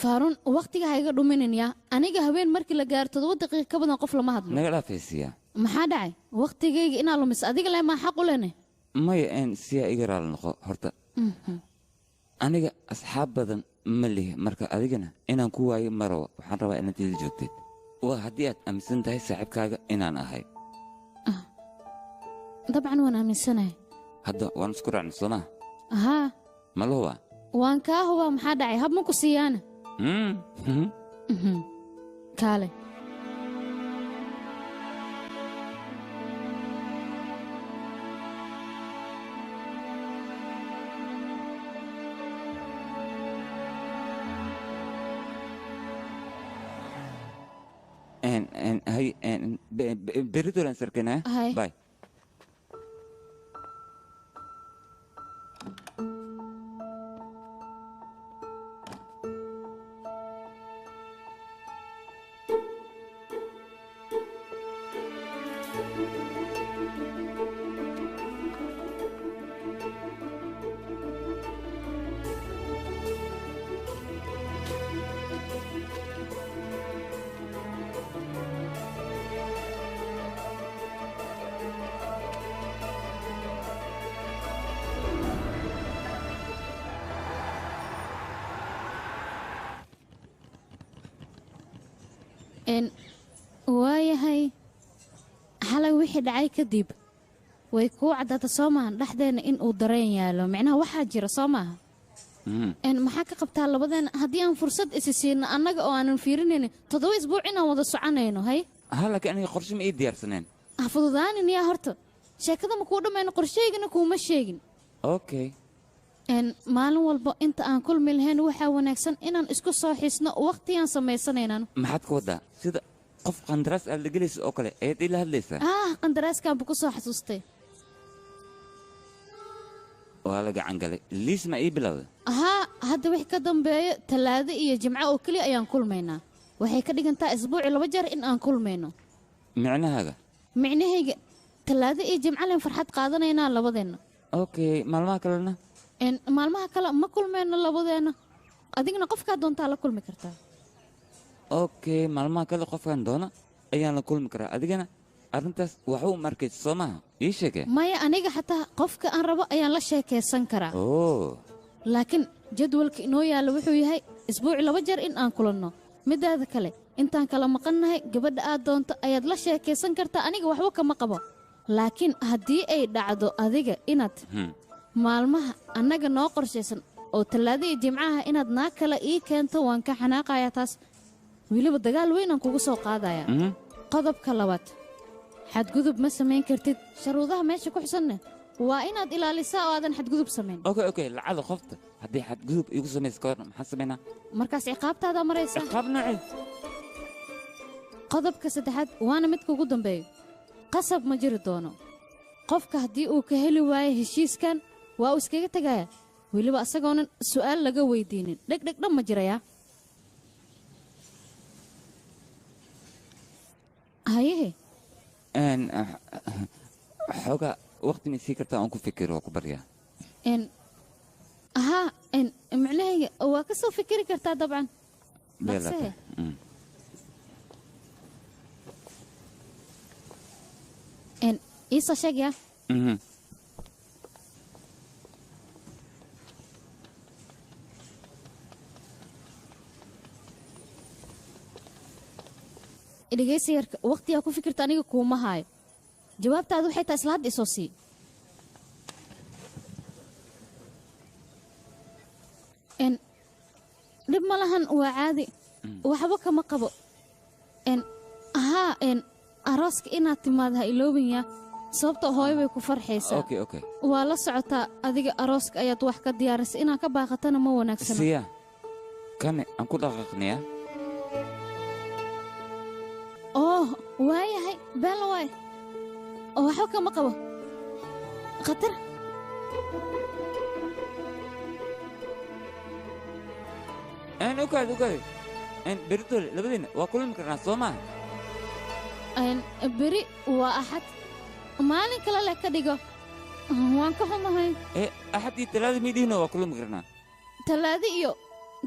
faaruun waqtiga ha iga dhuminaya aniga habeen markii la gaarto 7 daqiiqo ka badan qof lama hadlo naga dhaafaysiya maxaa dhacay waqtigayga inaa lumis adiga le ma xaq u lene maya siyaa iga raali noqo horta aniga asxaab badan ma lihi marka adigana inaan ku waayo marawa waxaan rabaa inaad ila joogteed waa haddii aad aaminsan tahay saaxiibkaaga inaan ahay dabcan waan aaminsanahay hadda waan isku raacnay soo maa haa ma la hubaa waan kaa hubaa maxaa dhacay hab ma ku siiyaana kaale هاي بريدو لانسر كنا هاي. باي waayahay xalay wixii dhacay kadib way kuu caddaata soo maahan dhexdeenna in uu dareen yaalo micnaha waxaa jira soo maaha maxaa ka qabtaa labadeena haddii aan fursad isi siino annaga oo aanan fiirinaynin 7 isbuuc inaan wada soconayno hay laakiin aniga qorshe ma ii diyaarsaneen ha fududaanin yaa horta sheekada ma kuu dhammayno qorshaygana kuuma sheegin okay maalin walba inta aan kulmi lahayn waxaa wanaagsan inaan isku soo xiisno waqtigaan samaysanaynaan maxaad ka wadaa sida qof qandaraas aad la gelaysa oo kale ayaad ila hadlaysaa qandaraaskaan bu ku soo xasuustay waa la gacan galay liis ma ii bilowda hadda wix ka dambeeyo talaado iyo jimco oo keliya ayaan kulmaynaa waxay ka dhigantaa isbuuci 2 jeer in aan kulmayno micnahayga talaado iyo jimco leen farxad qaadanaynaa labadeenna okay maalmaha kalena maalmaha kale ma kulmayno labadeena adigna qofkaa doontaa la kulmi kartaa okay maalmaha kale qofkaan doona ayaan la kulmi karaa adigana arrintaas waxa u markaysa soo maaha ii sheegee maya aniga xataa qofka aan rabo ayaan la sheekaysan karaa laakiin jadwalka inoo yaalla wuxuu yahay isbuuci 2 jeer in aan kulanno midaada kale intaan kala maqannahay gabadha aad doonto ayaad la sheekaysan kartaa aniga waxba kama qabo laakiin haddii ay dhacdo adiga inaad maalmaha annaga noo qorshaysan oo talaado iyo jimcaha inaad naag kale ii keento waan ka xanaaqayaa taas weliba dagaal weynaan kugu soo qaadayaa qodobka 2 xadgudub ma samayn kartid sharuudaha meesha ku xusanne waa inaad ilaalisaa oo aadan xadgudub samayn okay lacala qofta haddii xadgudub igu samaysa ka warna maxaan samaynaa markaas ciqaabtaada maraysa ciqaab noocee qodobka 3 waana midka ugu dambeeyo qasab ma jiri doono qofka haddii uu ka heli waayo heshiiskan waa uu iskaga tegaya weliba asagoonan su'aal laga weydiinin dhegdheg dhan ma jirayaa hayehe xoogaa waqti ma sii kartaa aan ku fikiro waa ku baryaa micnahayga waa ka soo fikiri kartaa dabcan dhaqsee iisoo sheeg yaa dhegaysi yarka waqtigaa ku fikirta aniga kuuma haayo jawaabtaadu waxay tahay isla hadda isoo sii dhib ma lahan waa caadi waxba kama qabo arooska inaad timaad ha iloobin yaa sababta hooyo bay ku farxaysaa waa la socotaa adiga arooska ayaad wax ka diyaarisay inaan ka baaqatana ma wanaagsana siya kane aan ku dhaqaaqnayaa waayahay beella waay waxba kama qabo khatar ukaad beritole labadiina waa kulmi karnaa soo maaha beri waa axad maalin kale leh ka dhigo waan ka xumahay axad iyo talaada miidhiina waa kulmi karnaa talaado iyo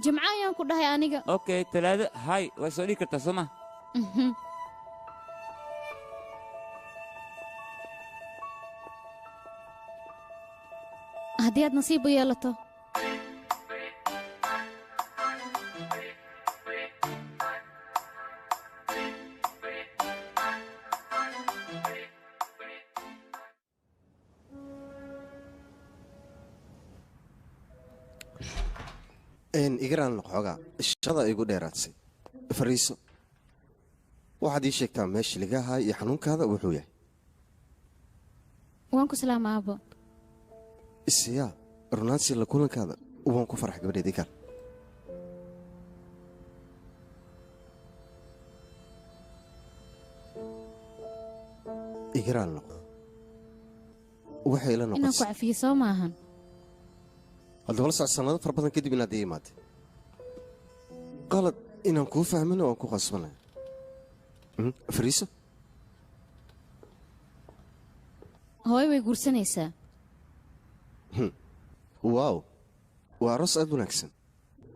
jimco ayaan ku dhahay aniga. Okay, talaado hay waa soo dhigi kartaa soo ma? haddii aad nasiib u yeelato. igaraan xoogaa shada igu dheeraadsay fariiso waxaad ii sheegtaa meesha laga ahaa iyo xanuunkaada wuxuu yahay waan ku salaama aabo. isiyaa runaansi la kulankaada waan ku farax gabadheed igar igaraan noqo waxay ila inaan ku noqotay cafiyo soo maahan. haddaba la soc sannado fara badan kadib inaad ii imaatay qalad inaan kuu fahmina waan ku qasbanaya fariiso hooyo way guursanaysaa. waaw waa aroos aad wanaagsan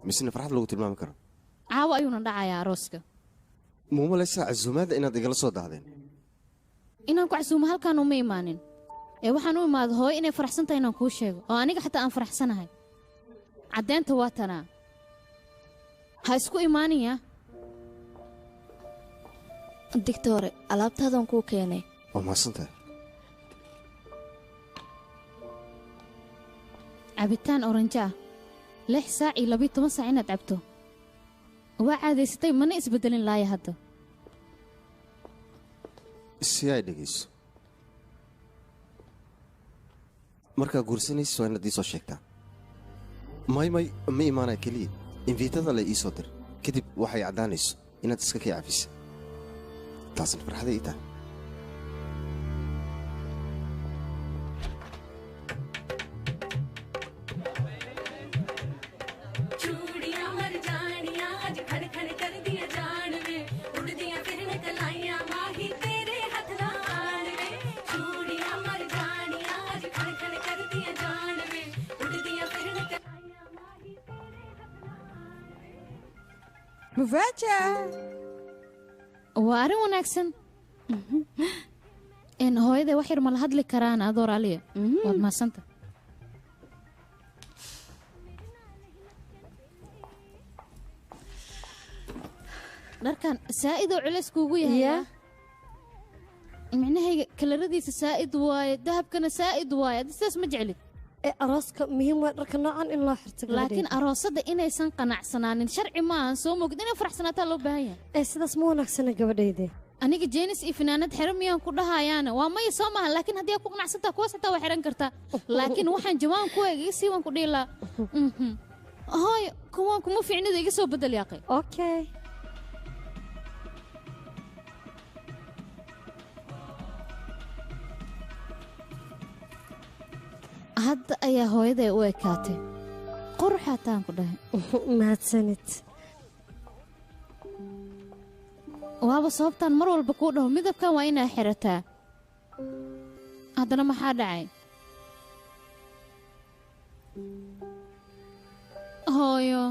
misena farxad lagu tilmaami karo caawa ayuuna dhacayaa arooska. muu malaysaa casuumaadda inaad igala soo daahdeen inaan ku casuumo halkaan uma imaanin ee waxaan u imaado hooyo inay faraxsan tahay inaan kuu sheego oo aniga xataa aan faraxsanahay. caddeynta waa tanaa ha isku imaanaya. digtore alaabtaadan kuu keenay. waa mahadsantahay. cabitaan oranjo ah 6 saac iyo 12 saac inaad cabto waa caadaysatay mana isbedelin laaya hadda. si ay dhegayso markaa guursanaysa waa inaad ii soo sheegtaa may ma imaanaa keliya inviitada le ii soo dir kadib waxay caddaanayso inaad iska kay cafisa taasna farxaday ii tahay waa arrin wanaagsan. hooyaday wax yar ma la hadli karaan adoo raaliya waad mahadsanta. dharkan saa'idoo culays kuugu yahay micnahayga kalaradiisa saa'id waaye dahabkana saa'id waaye addi sidaas ma jeclid. arooska muhiim waa dharka noocan in loo xirto laakiin aroosadda inaysan qanacsanaanin sharci maahan soo mogid inay faraxsanaataa loo baahan yahay. sidaas ma wanaagsana gabadhayde. aniga jeenis iyo finaanad xero miyaan ku dhahayaana waa maya soo maahan laakiin haddii aad ku qanacsantaa kuwaas xitaa waa xihan kartaa laakiin waxaan jawaan kuwayga iga sii waan ku dhiilaa hooyo kuwaan kuma fiicnida iga soo bedel yaaqay. okay hadda ayaa hooyaday u ekaatay quruxaataan ku dhahay. mahadsanid. waaba sababtaan mar walba kuu dhaho midabkan waa inaa xirataa haddana maxaa dhacay hooyo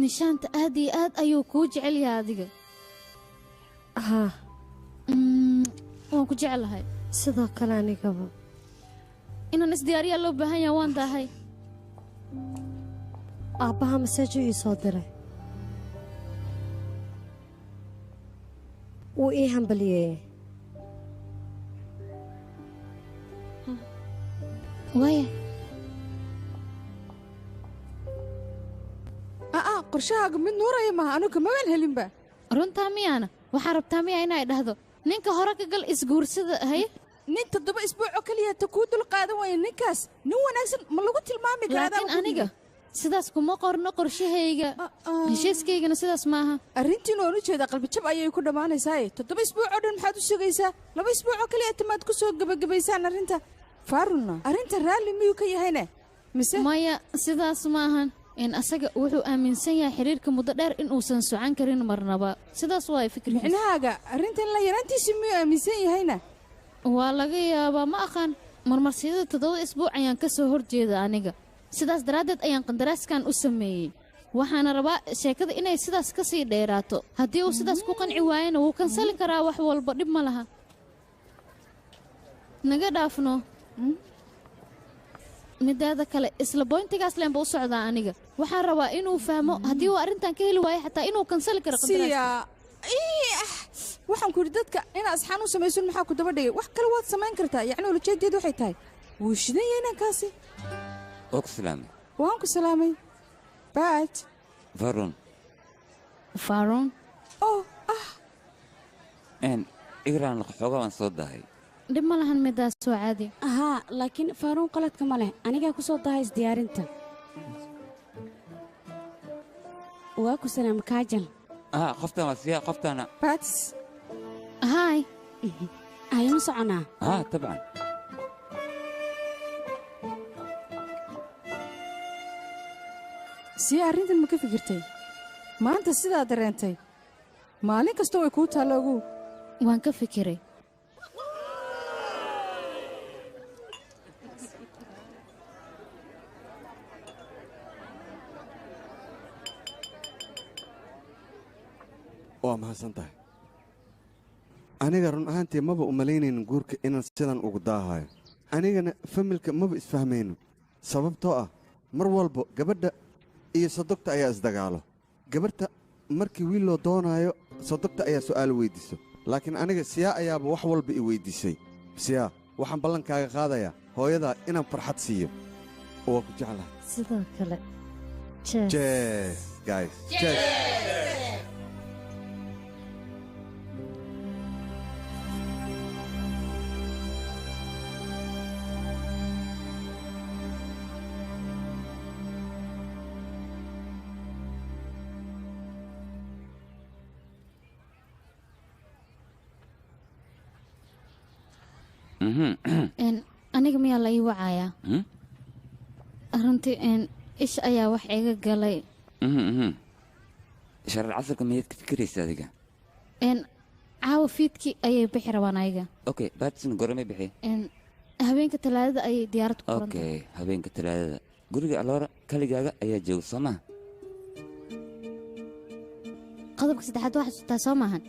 nishaanta aad iyo aad ayuu kuu jecel yahay adiga. waan ku jeclahay sidoo kale anigaba inaan isdiyaariyaa loo baahan yaha waan daahay. aabbaha masaaju ii soo diray wuu ii hambaliyeye. waaya qorshahaaga mid nuuraya maaha anuga mabaan helinba. runtaa miyaana waxaa rabtaa miya inay dhahdo ninka hore ka gal isguursada haye nin 7 isbuuc oo kaliya ta kuu dul qaadan waaya ninkaas nin wanaagsan ma lagu tilmaami karaa. laakiin aniga sidaas kuma qorno qorshahayga heshiiskaygana sidaas maaha. arrintiin oon u jeedaa qalbijab ayay ku dhammaanaysaaye 7 isbuuc oo dhan maxaad u sugaysaa 2 isbuuc oo kaliya tamaad ku soo gebagabaysaan arrinta. faarulna arrinta raalli miyuu ka yahayne mise maya sidaas maahan asaga wuxuu aaminsan yahay xiriirka muddo dheer in uusan socan karin marnaba sidaas waa fikirkiisa. micnahaaga arrintan la yaraantiisa miyuu aaminsan yahayna waa laga yaabaa ma aqaan marmarsiyada 7 isbuuc ayaan ka soo horjeeda aniga sidaas daraaddeed ayaan qandaraaskan u sameeyey waxaana rabaa sheekada inay sidaas ka sii dheeraato haddii uu sidaas ku qanci waayana wuu kansali karaa wax walba dhib ma laha naga dhaafno midaada kale isla boyntigaas leenba u socdaa aniga waxaan rabaa inuu fahmo haddii uu arrintan ka heli waayo xataa inuu kansali karo waxaan ku yidhi dadka inaad asxaan u samaysun maxaa ku daba dhigay wax kale waad samayn kartaa yacni ulajeedeedu waxay tahay wuu shidan yahay inankaasi oo ku salaamay waan ku salaamay baaj faruun oh igraan xoogaa waan soo dahay dhib ma lahan midaas waa caadi haa laakiin faaruun qaladka ma leh anigaa ku soo dahay isdiyaarinta waa ku salaam kaajal qoftaan waa siyaa qoftaana bats هاي aynu soconaa طبعا si arrintan ma ka fikirtay maanta sidaa dareentay maalin kasta way kuu taalla ogow waan ka fikiray waa mahadsan tahay aniga run ahaantii maba u malaynaynin guurka inaan sidan ugu daahayo anigana familka maba isfahmayno sababtoo ah mar walba gabadha iyo sodogta ayaa isdagaalo gabadhta markii wiil loo doonaayo sodogta ayaa su'aal weyddiiso laakiin aniga siyaa ayaaba wax walba i weyddiisay siyaa waxaan ballankaaga qaadayaa hooyadaa inaan farxad siiyo waa ku jeclaha sidoo kale jees guys jees aniga miyaa la ii wacayaa runtii ish ayaa wax iga galay sharar casarka miyaad ka fikiraysa adiga caawa fiidkii ayay bixi rabaan ayaga okay baadsin goromay bixi habeenka talaadada ayay diyaarad ku qoranta okay habeenka talaadada guriga aloora kaligaaga ayaa jooga soo maha qodobka saddexaad waxaa sutaa soo maahan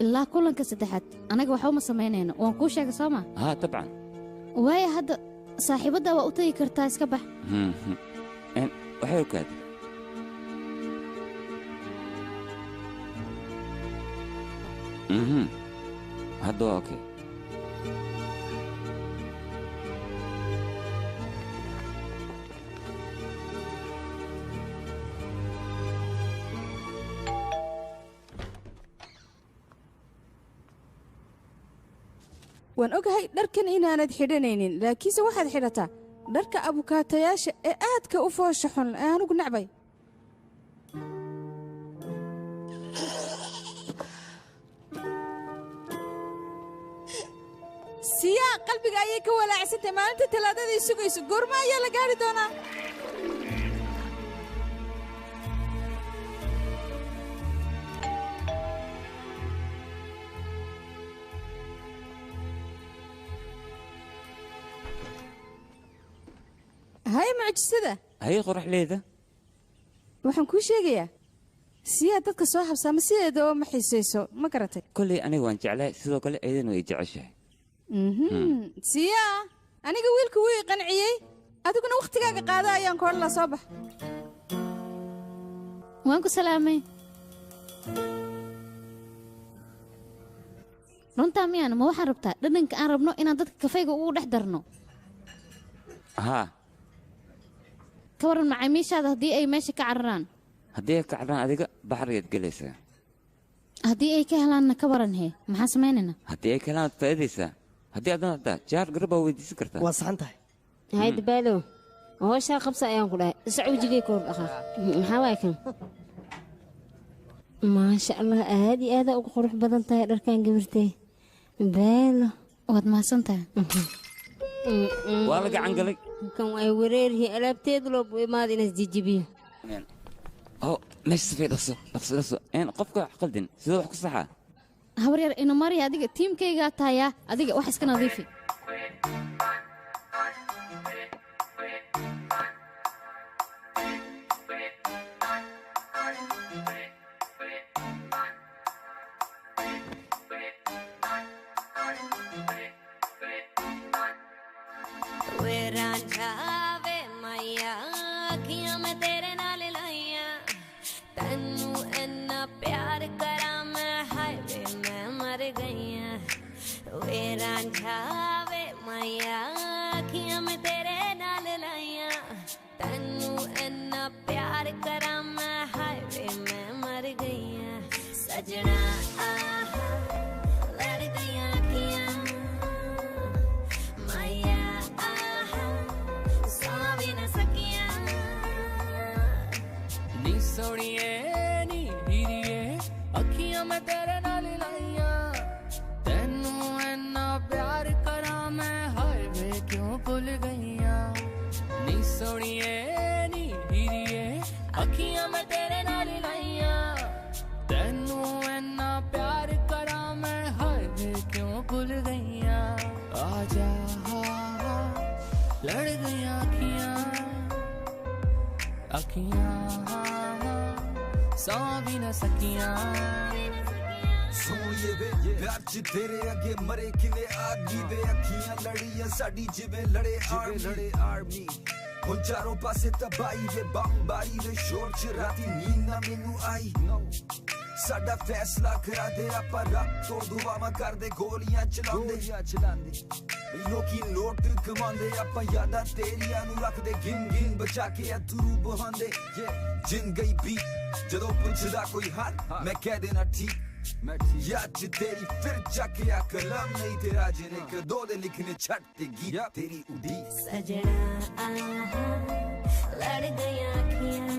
ilaa kulanka saddexaad anaga waxba ma samaynayno waan kuu sheegay soo maa طبعا waayo hadda saaxiibadda waa u tagi kartaa iska bax waxay ogaad hadda waa okay waan ogahay dharkan inaanad xidhanaynin laakiinse waxaad xidhataa dharka abukaatayaasha ee aadka u foosha xun ee anugu nacbay siyaa qalbiga ayay ka walaacsantay maalinta talaadaday sugayso goorma ayaa la gaari doonaa هاي معجزة هاي قرح ليدا waxaan kuu sheegayaa siyaa dadka soo habsaama sideeda oo ma xiisayso ma garatay kolley aniga waan jeclahay sidoo kale ayadana way jeceshahay siyaa aniga wiilka wuu i qanciyey adiguna wakhtigaaga qaada ayaan koodhan la soo bax waan ku salaamay runtaa miyaana ma waxaan rabtaa dhadhanka aan rabno inaan dadka kafayga ugu dhex darno haa ka waran macaamiishaada haddii ay meesha ka cararaan haddii ay ka cararaan adiga baxriyaad gelaysaa haddii ay ka helaanna ka waran hee maxaan samaynaynaa haddii ay ka helaan waad faa'iidaysaa haddii adan haddaa jaar garabaa weydiisan kartaa waa saxan tahay hayda baalow howshaa qabsa ayaan ku dhahay sacuujigay koor dhaqaa maxaa waay kan maasha allah aad iyo aadaa ugu qurux badan tahay dharkan gabartay baalo waad mahadsan tahay waa la gacan galay kan way wareerihii alaabteedu loo imaada inaas jijibiyo meesha safay dhaqso qofka wax qaldin sidoo wax ku saxaa habar yar ina mari adiga tiimkaygaa tahayaa adiga wax iska nadiifi Ranjha वे मैया अखियां में तेरे नाल लाइया तैनू इन्ना प्यार करा मैं हाय वे मैं मर गईया वे रांझा वे मैया अखियां में तेरे नाल लाइया तैनू इन्ना प्यार करा मैं हाय वे मैं मर गईया सजना आहा लड़ गईया अखियां मैया आहा सो भी न सकिया नी सोनिए नी हीरिए अखियां में तेरे नाल लाइया तैनू इन्ना प्यार करा मैं हाय वे क्यों भुल गईया नी सोनिए नी हीरिए अखियां में तेरे नाल लाइया तैनू इन्ना प्यार करा मैं हाय वे क्यों भुल गईया आजा लड़ गईया अखियां सौ भी न सकिया सोनिए वे प्यार च तेरे अगे मरे किले आदमी वे अखियां लड़ियां साडी जिवे लड़े आर्मी हुन चारों पासे तबाही वे बमबारी वे शोर च राती नींद ना मैनू आई साडा फैसला करा दे आपा रब तोड़ दुआवां कर दे गोलियां चलांदे लोकी नोट कमांदे आपा यादां तेरियां नू रख दे गिन गिन बचा के अथरू बहांदे जिन गई बीत जदों पुछदा कोई हाल मैं कह देना ठीक याद च तेरी फिर जाके आ कलम नहीं तेरा जिने कदों दे लिखने छट ते गीत तेरी उड़ी सजना आहा लड़ गईया अखियां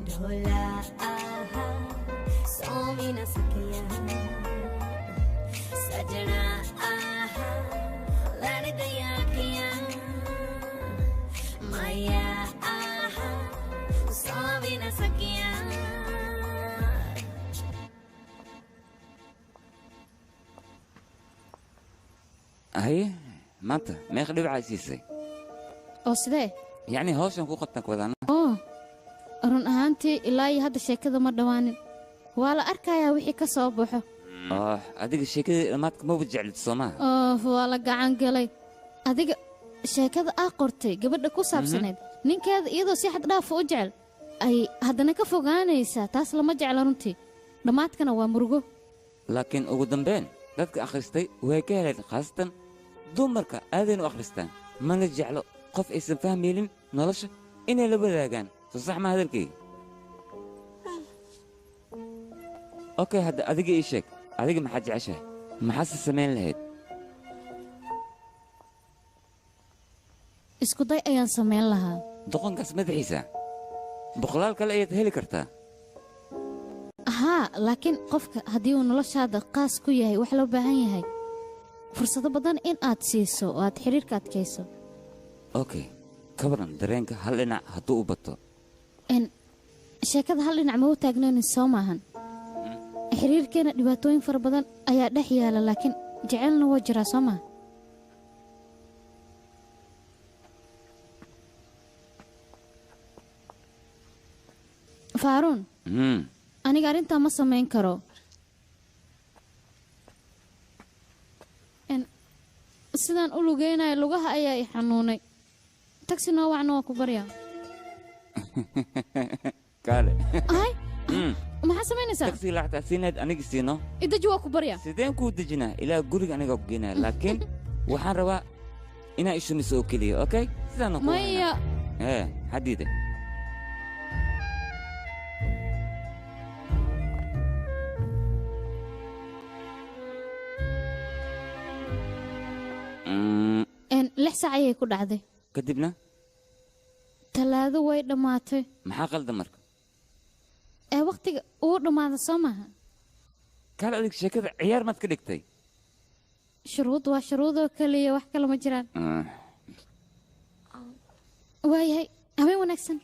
ढोला आहा सो भी न सकिया सजना आहा लड़ गईया अखियां मैया आहा सो भी न सकिया هاي maanta meeqa dhibac siisay oo sidee yacni hawshan ku qabtan wadana oo run ahaantii ilaa iyo hadda sheekada ma dhawaanin waa la arkayaa wixii ka soo baxo adiga sheekadii dhammaadka maba jeclid soo maha waa la gacan galay adiga sheekada aa qortay gabadha ku saabsaneed ninkeeda iyadoo si xad dhaafa u jecel ay haddana ka fogaanaysaa taas lama jecla runtii dhammaadkana waa murugo laakiin ugu dambayn dadka akhristay way ka heleen khaasatan dumarka aadaynu akhristaan mana jeclo qof aysan fahmaynin nolosha inay la wadaagaan soo sax ma hadalkayga okay hadda adiga ii sheeg adiga maxaad jeceshahay maxaase samayn lahayd isku day ayaan samayn lahaa doqonkaas madaxiisa boqolaal kale ayaad heli kartaa haa laakiin qofka haddii uu noloshaada qaas ku yahay wax loo baahan yahay fursado badan in aad siiso oo aad xidhiirka adkayso okay ka waran dareenka hal dhinac hadduu u bato sheekada hal dhinac ma u taagnaynin soo maahan xiriirkeena dhibaatooyin fara badan ayaa dhex yaala laakiin jecelna waa jiraa soo maaha faaruun aniga arrintaa ma samayn karo sidaan u lugeynayo lugaha ayaa i xanuunay tagsi noo wacna waa ku baryaa kaale ay maxaa samaynaysaa tagsi lacagta siinayd aniga siino idaji waa ku baryaa sideen kuu dejinaa ilaa guriga aniga ku geynaya laakiin waxaan rabaa inaa ishumiso oo keliya okay sidaana ku maya xadiide lix saac ayay ku dhacday kadibna talaado way dhammaatay maxaa qalda marka wakhtiga uu dhammaada soo maaha kaal adig sheekada ciyaar maad ka dhigtay shuruud waa shuruudoo keliya wax kale ma jiraan waayahay habeen wanaagsan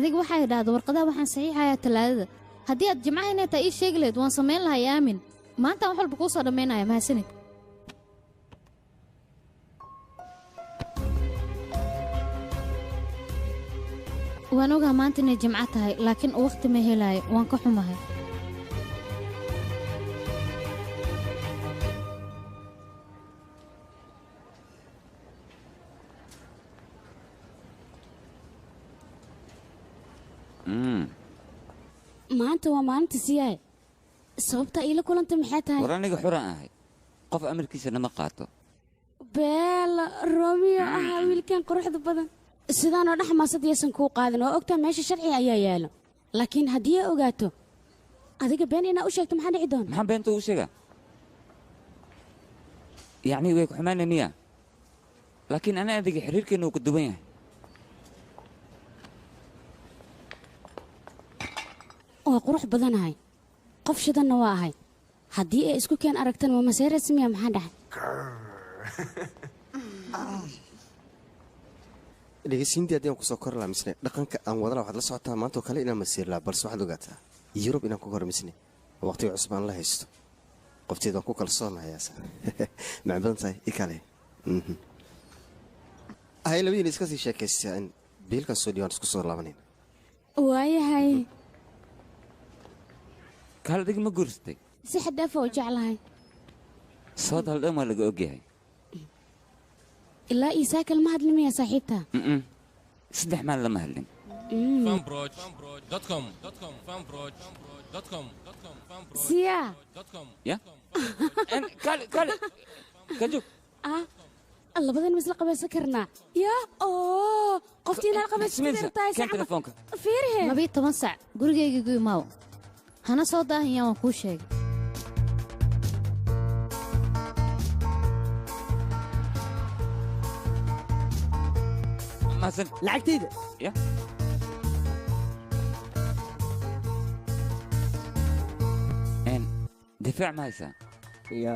adiga waxay dhahdo warqadaha waxaan saxiixayaa talaadada haddii aad jimcaha inay tahay ii sheegi lahayd waan samayn lahay aamin maanta wax walba kuu soo dhammaynaya mahadsanid waan ogaha maanta inay jimco tahay laakiin wakhti ma helaayo waan ka xumahay maanta waa maalinta siyaay sababta iila kulanta maxay tahay war aniga xuraan ahay qof amarkiisa nama qaato beela romeo ahaa wiilkan quruxda badan sidaanoo dhex maasad yaysan kuu qaadin oo ogtaa meesha sharciga ayaa yaalo laakiin haddii ay ogaato adiga been inaa u sheegto maxaa dhici doona maxaan beenta ugu sheegaa yacni way ku xumaanayniya laakiin ana adiga xiriirkeenna uu ka duwan yahay waa qurux badanahay qof shidanna waa ahay haddii ay isku keen aragtan waa masee rasmiya maxaa dhaxay dhegeysiintii haddii aan kusoo kor lahaa misne dhaqanka aan wadana waxaad la socotaa maantoo kale inaan masiir lahaa balse waxaad ogaataa yurub inaan ku hor misne waqtiga cusub aan la haysto qofteedaan ku kalsoonahayaasa macay badan tahay i kale ahay labadiina iska sii sheekaystaa in biilkan soo dhiwaan isku soo laabanayn waayahay kaal adig ma guursatay si xadaafa u jeclahay soo daldhan waa laga ogyahay ilaa iisaa kalma hadlimaya saaxiibta saddex maal lama hadlin siyaa ya kale kajoog labadan misla qabaysan karnaa ya oo qoftii inaan qabaysantahay telefoonka fiirihe 12 sac gurigayga gu imaaw hana soo daahiyaan waan kuu sheegay maasan lacagtayda ya difaac ma haysaa ya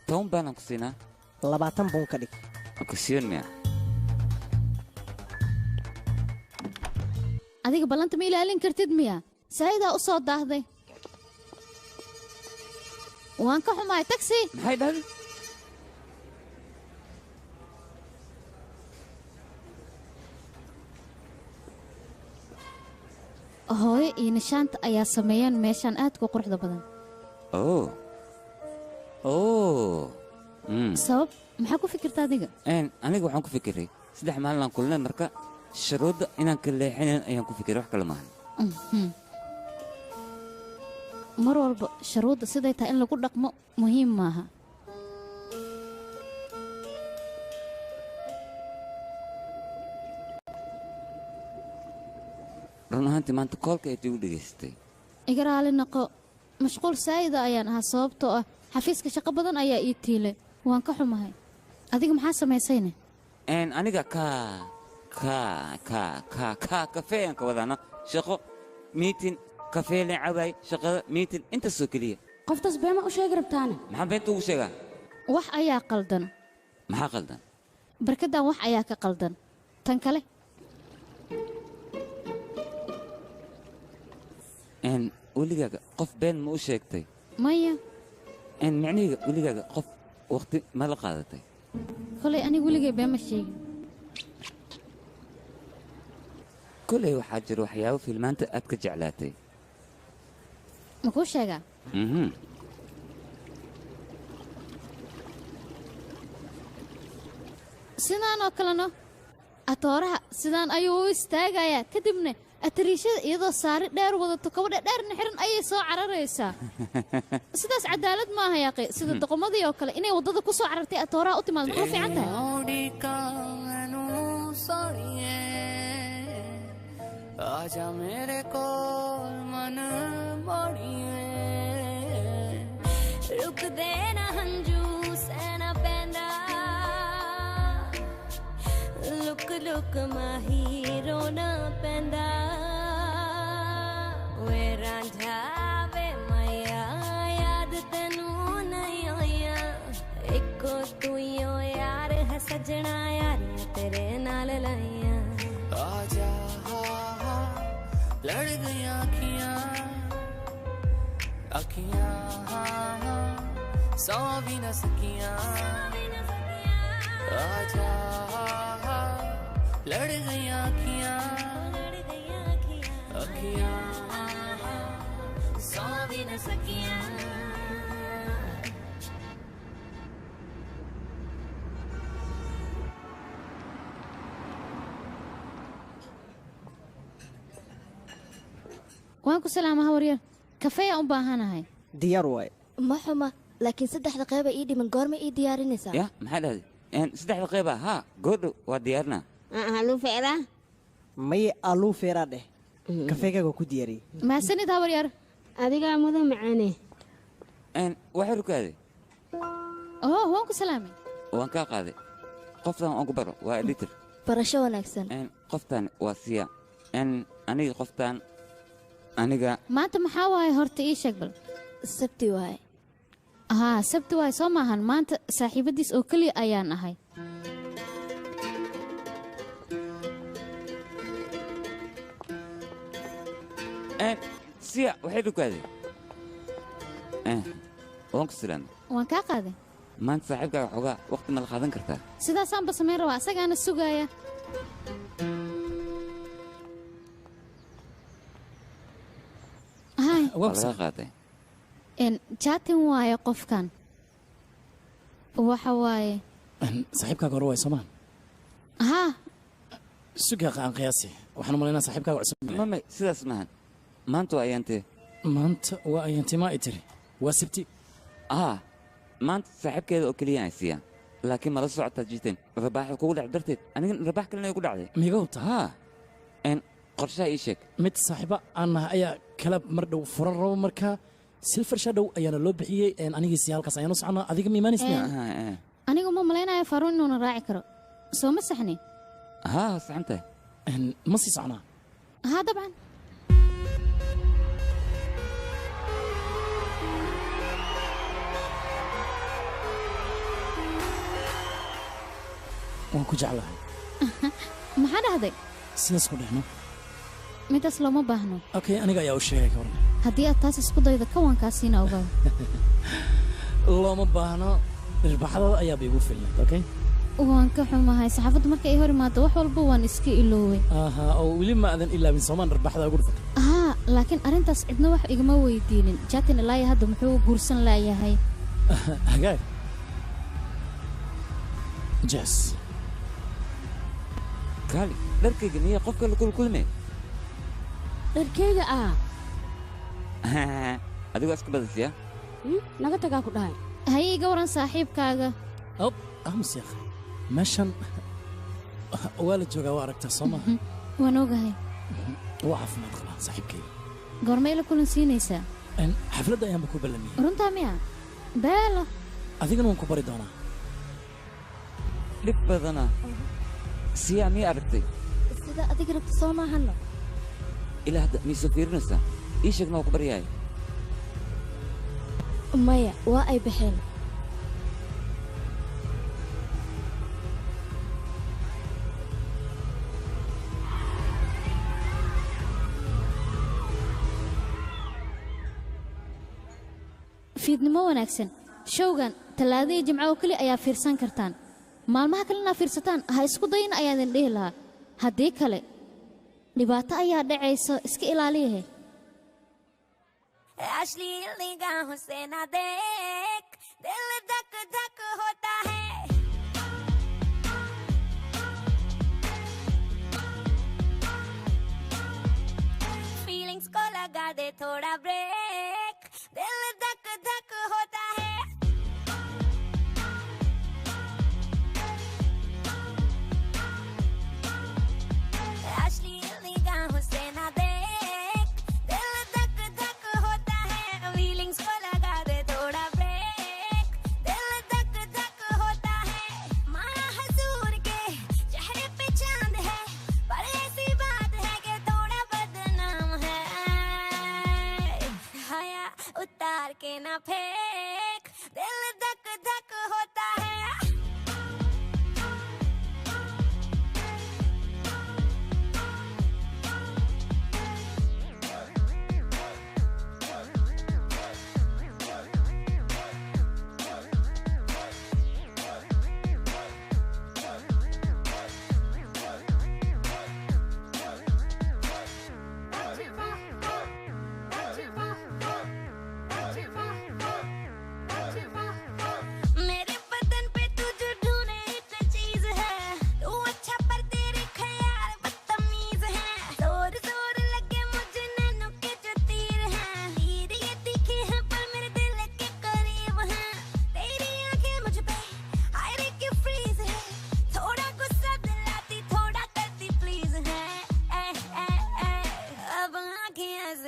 10 baanaan ku siinaa 20 buun ka dhig kusiyon miya adiga ballanta ma ilaalin kartid miya saayidaa u soo daahday waan ka xumahay taxi maxay dhahday hooyo iyo nishaanta ayaa sameeyeen meeshaan aadka u quruxda badan sabab maxaa ku fikirta adiga aniga waxaan ku fikiray 3 maalin aan kulnay marka shuruudda inaan ka leexinayn ayaan ku fikiray wax kale maahan mar walba shuruudda siday tahay in lagu dhaqmo muhiim maaha run ahaantii maanta koolka ay tii u dhegaystay iga raali noqo mashquul saayida ayaan ahaa sababtoo ah xafiiska shaqo badan ayaa ii tiilay waan ka xumahay adiga maxaa samaysayne aniga kafeeyaan ka wadaana shaqo miitin kafee leen cabaay shaqada miitin intaasoo keliya qoftaas beema u sheegi rabtaane maxaan beenta ugu sheegaa wax ayaa qaldan maxaa qaldan barkaddan wax ayaa ka qaldan tan kale weligaaga qof been ma u sheegtay maya micnihayga weligaaga qof waqti ma la qaadatay kolay aniga weligay been ma sheegin kolay waxaa jira waxyaabo filmaanta aad ka jeclaatay ma kuu sheegaa sidaan oo kaleno atooraha sidaan ayuu u istaagayaa kadibna atariishada iyadoo saari dheer wadato kabadha dheerna xiran ayay soo cararaysaa sidaas cadaalad maaha yaaqi sida doqomadii oo kale inay waddada ku soo carartay atooraha u timaado maxaa fiican tahay आजा मेरे कोल मन मोड़िए रुक देना हंजू सहना पैंदा look look माही रोना पैंदा वे रांझा वे मैया याद तेनू नहीं आया इको तू यो यार है सजना यार तेरे नाल लाइया आजा लड़ गई आँखियाँ आँखियाँ सौ भी न सकियाँ आजा लड़ गई आँखियाँ आँखियाँ सौ भी न सकियाँ waan ku salaamaha waryar kafeeya u baahanahay diyaar waay ma xuma laakiin saddexda qeyba ii dhiman goorma ii diyaarinaysaa ya maxaa dhahday saddexda qeyba haa goodho waa diyaarina haluu feeraa maye aluu feeraa dheh kafeegaaga ku diyaariyey mahadsanid ha waryar adigaa mudan macaane waxay rukaaday waan ku salaamay waan kaa qaaday qoftan aan ku baro waa editor barasho wanaagsan qoftan waa siya aniga qoftan aniga maanta maxaa waaye horta ii sheeg bal sabti waaye haa sabti waaye soo maahan maanta saaxiibadiis oo keliya ayaan ahay siya waxay dhukaaday waan ku salaamay waan kaa qaaday maanta saaxiibkaaga xoogaa waqti ma la qaadan kartaa sidaasaanba samayn rabaa asagaana sugaaya laga qaaday jaatin waaye qofkan waxa waaye saaxiibkaaga hore waay soomaan haa sugaa qaan qiyaasi waxaan umalaynaa saaxiibkaaga cusub mamay sidaas maahan maanta waa ayaantee maanta waa ayaantee maa i tiri waa sabti maanta saaxiibkeeda oo keliya ay siiyaan laakiin mala socotaa jiiteen rabaaxa kugu dhac darteed aniga rabaax kalena igu dhacday migowta qorshaha ii sheeg mid saaxiiba aan nahay ayaa kala mar dhow furan rabo markaa silfar shadow ayaana loo bixiyey anigiisi halkaas ayaan u soconaa adiga ma imaanaysna anigu ma malaynayo faaruun inuuna raaci karo soo ma saxni saxan tahay ma sii soconaa dabcan waan ku jeclahay maxaa dhahday sidaas ku dhehno midaas looma baahno okay aniga ayaa u sheegay ka waran haddii aad taas isku daydo kawankaasiina ogaado looma baahno irbaxdada ayaaba igu filnayd okay waan ka xumahay saxaafadda marka ay hor imaado wax walba waan iska ilooway oo weli ma aadan ilaabin soomaan irbaxda ugu dhufatay laakiin arrintaas cidna wax igama weydiinin jaatin ilaaya hadda muxuu guursan laayahay hagaag jes kaali dharkayga miyaa qofka la kulkulme dharkayga adigoo iska badasiya naga tagaa ku dhahay haye iga waran saaxiibkaaga musiikh meeshan waa la joogaa waa aragtaa soo maaha waan ogahay waa caafimaad qabaa saaxiibkayga goormay la kulan siinaysaa xafladda ayaanba ku ballamiyey runtaa miya beelo adigana waan ku bari doonaa dhib badana siyaa mii aragtay sida adiga rabta soo maahano ilaa hadda miisoo fiirinaysaa ii sheegna waa ku baryahay maya waa ay baxeen fiidnimo wanaagsan showgan talaado iyo jimco oo keli ayaa fiirsan kartaan maalmaha kalena fiirsataan ha isku dayna ayaa idin dhihi lahaa haddii kale dhibaato ayaa dhacayso iska ilaaliyahe अश्लील निगाहों से ना देख दिल धक धक होता है फीलिंग्स को लगा दे थोड़ा ब्रेक दिल धक धक होता है अश्लील निगाहों से ना देख दिल धक धक होता है फीलिंग्स को लगा दे थोड़ा ब्रेक दिल धक धक होता है माया हजूर के चेहरे पे चांद है पर ऐसी बात है कि थोड़ा बदनाम है हया उतार के ना फेंक दिल धक धक होता है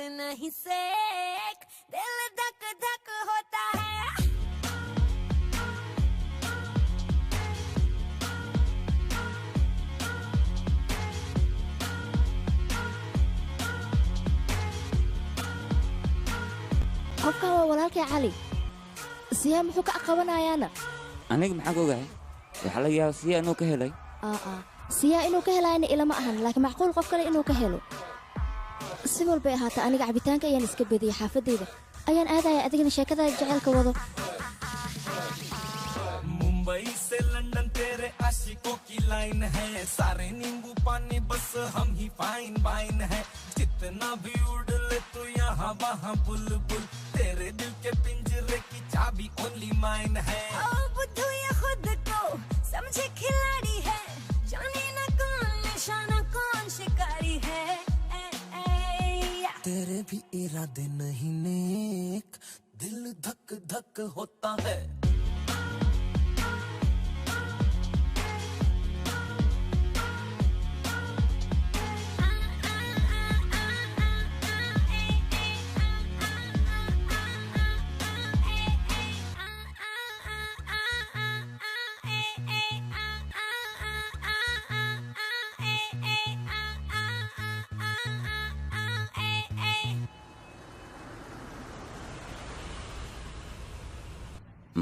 नहीं सेक दिल धक धक होता है qofkan waa walaalkay cali siyaa muxuu ka aqabanayaana aniga maxaa ka ogahay waxaa laga yaabaa siyaa inuu ka helay siyaa inuu ka helayna ilama ahan laakiin macquul qof kale inuu ka helo si walbay ahaata aniga cabitaanka ayaan iska bediyey xaafadayda ayaan aadaya adigana sheekada jaceylka wado Mumbai से लंदन तेरे आशिकों की लाइन है सारे नींबू पानी बस हम ही फाइन वाइन है जितना भी उड़ ले तू यहाँ वहाँ बुलबुल तेरे दिल के पिंजरे की चाबी ओनली माइन है बुद्धू ये खुद को समझे खिलाड़ी है जाने न कौन निशाना कौन शिकारी है तेरे भी इरादे नहीं नेक दिल धक धक होता है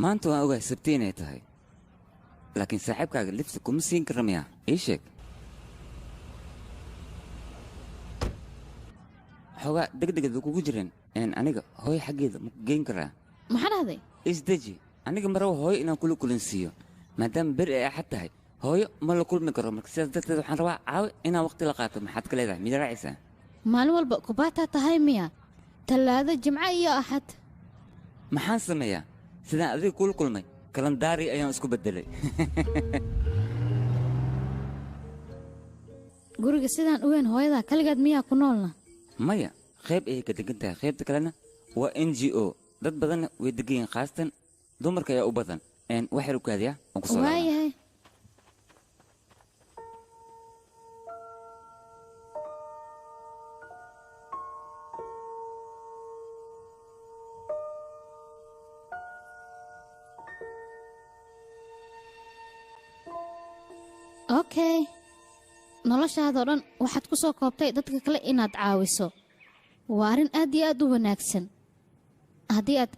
maanta waan ogahay sabti inay tahay laakiin saaxiibkaaga libsi kuma siin kara miyaa ii sheeg xoogaa degdegeed kugu jirin aniga hooyo xaggeeda ma ku geyn karaa maxaa dhahday isdeji aniga maraba hooyo inaan kula kulansiiyo maadaama beri ay axad tahay hooyo ma la kulmi karo marka sidaas darteed waxaan rabaa caawi inaan waqti la qaato maxaad ka leedahay mid raacaysaa maalin walba kubaataa tahay miya tallaado jimco iyo axad maxaan sameeyaa sidaan adiga kula kulmay kalandaari ayaan isku beddelay guriga sidaan u weyn hooyadaa kaligeed miyaa ku noolna maya qayb ayay ka degan tahay qaybta kalena waa n g o dad badanna way degan yihiin khaasatan dumarka ayaa u badan waxay rukaadiyaa waan ku soo waayahay okay noloshaadoo dhan waxaad ku soo koobtay dadka kale inaad caawiso waa arrin aad iyo aad u wanaagsan haddii aad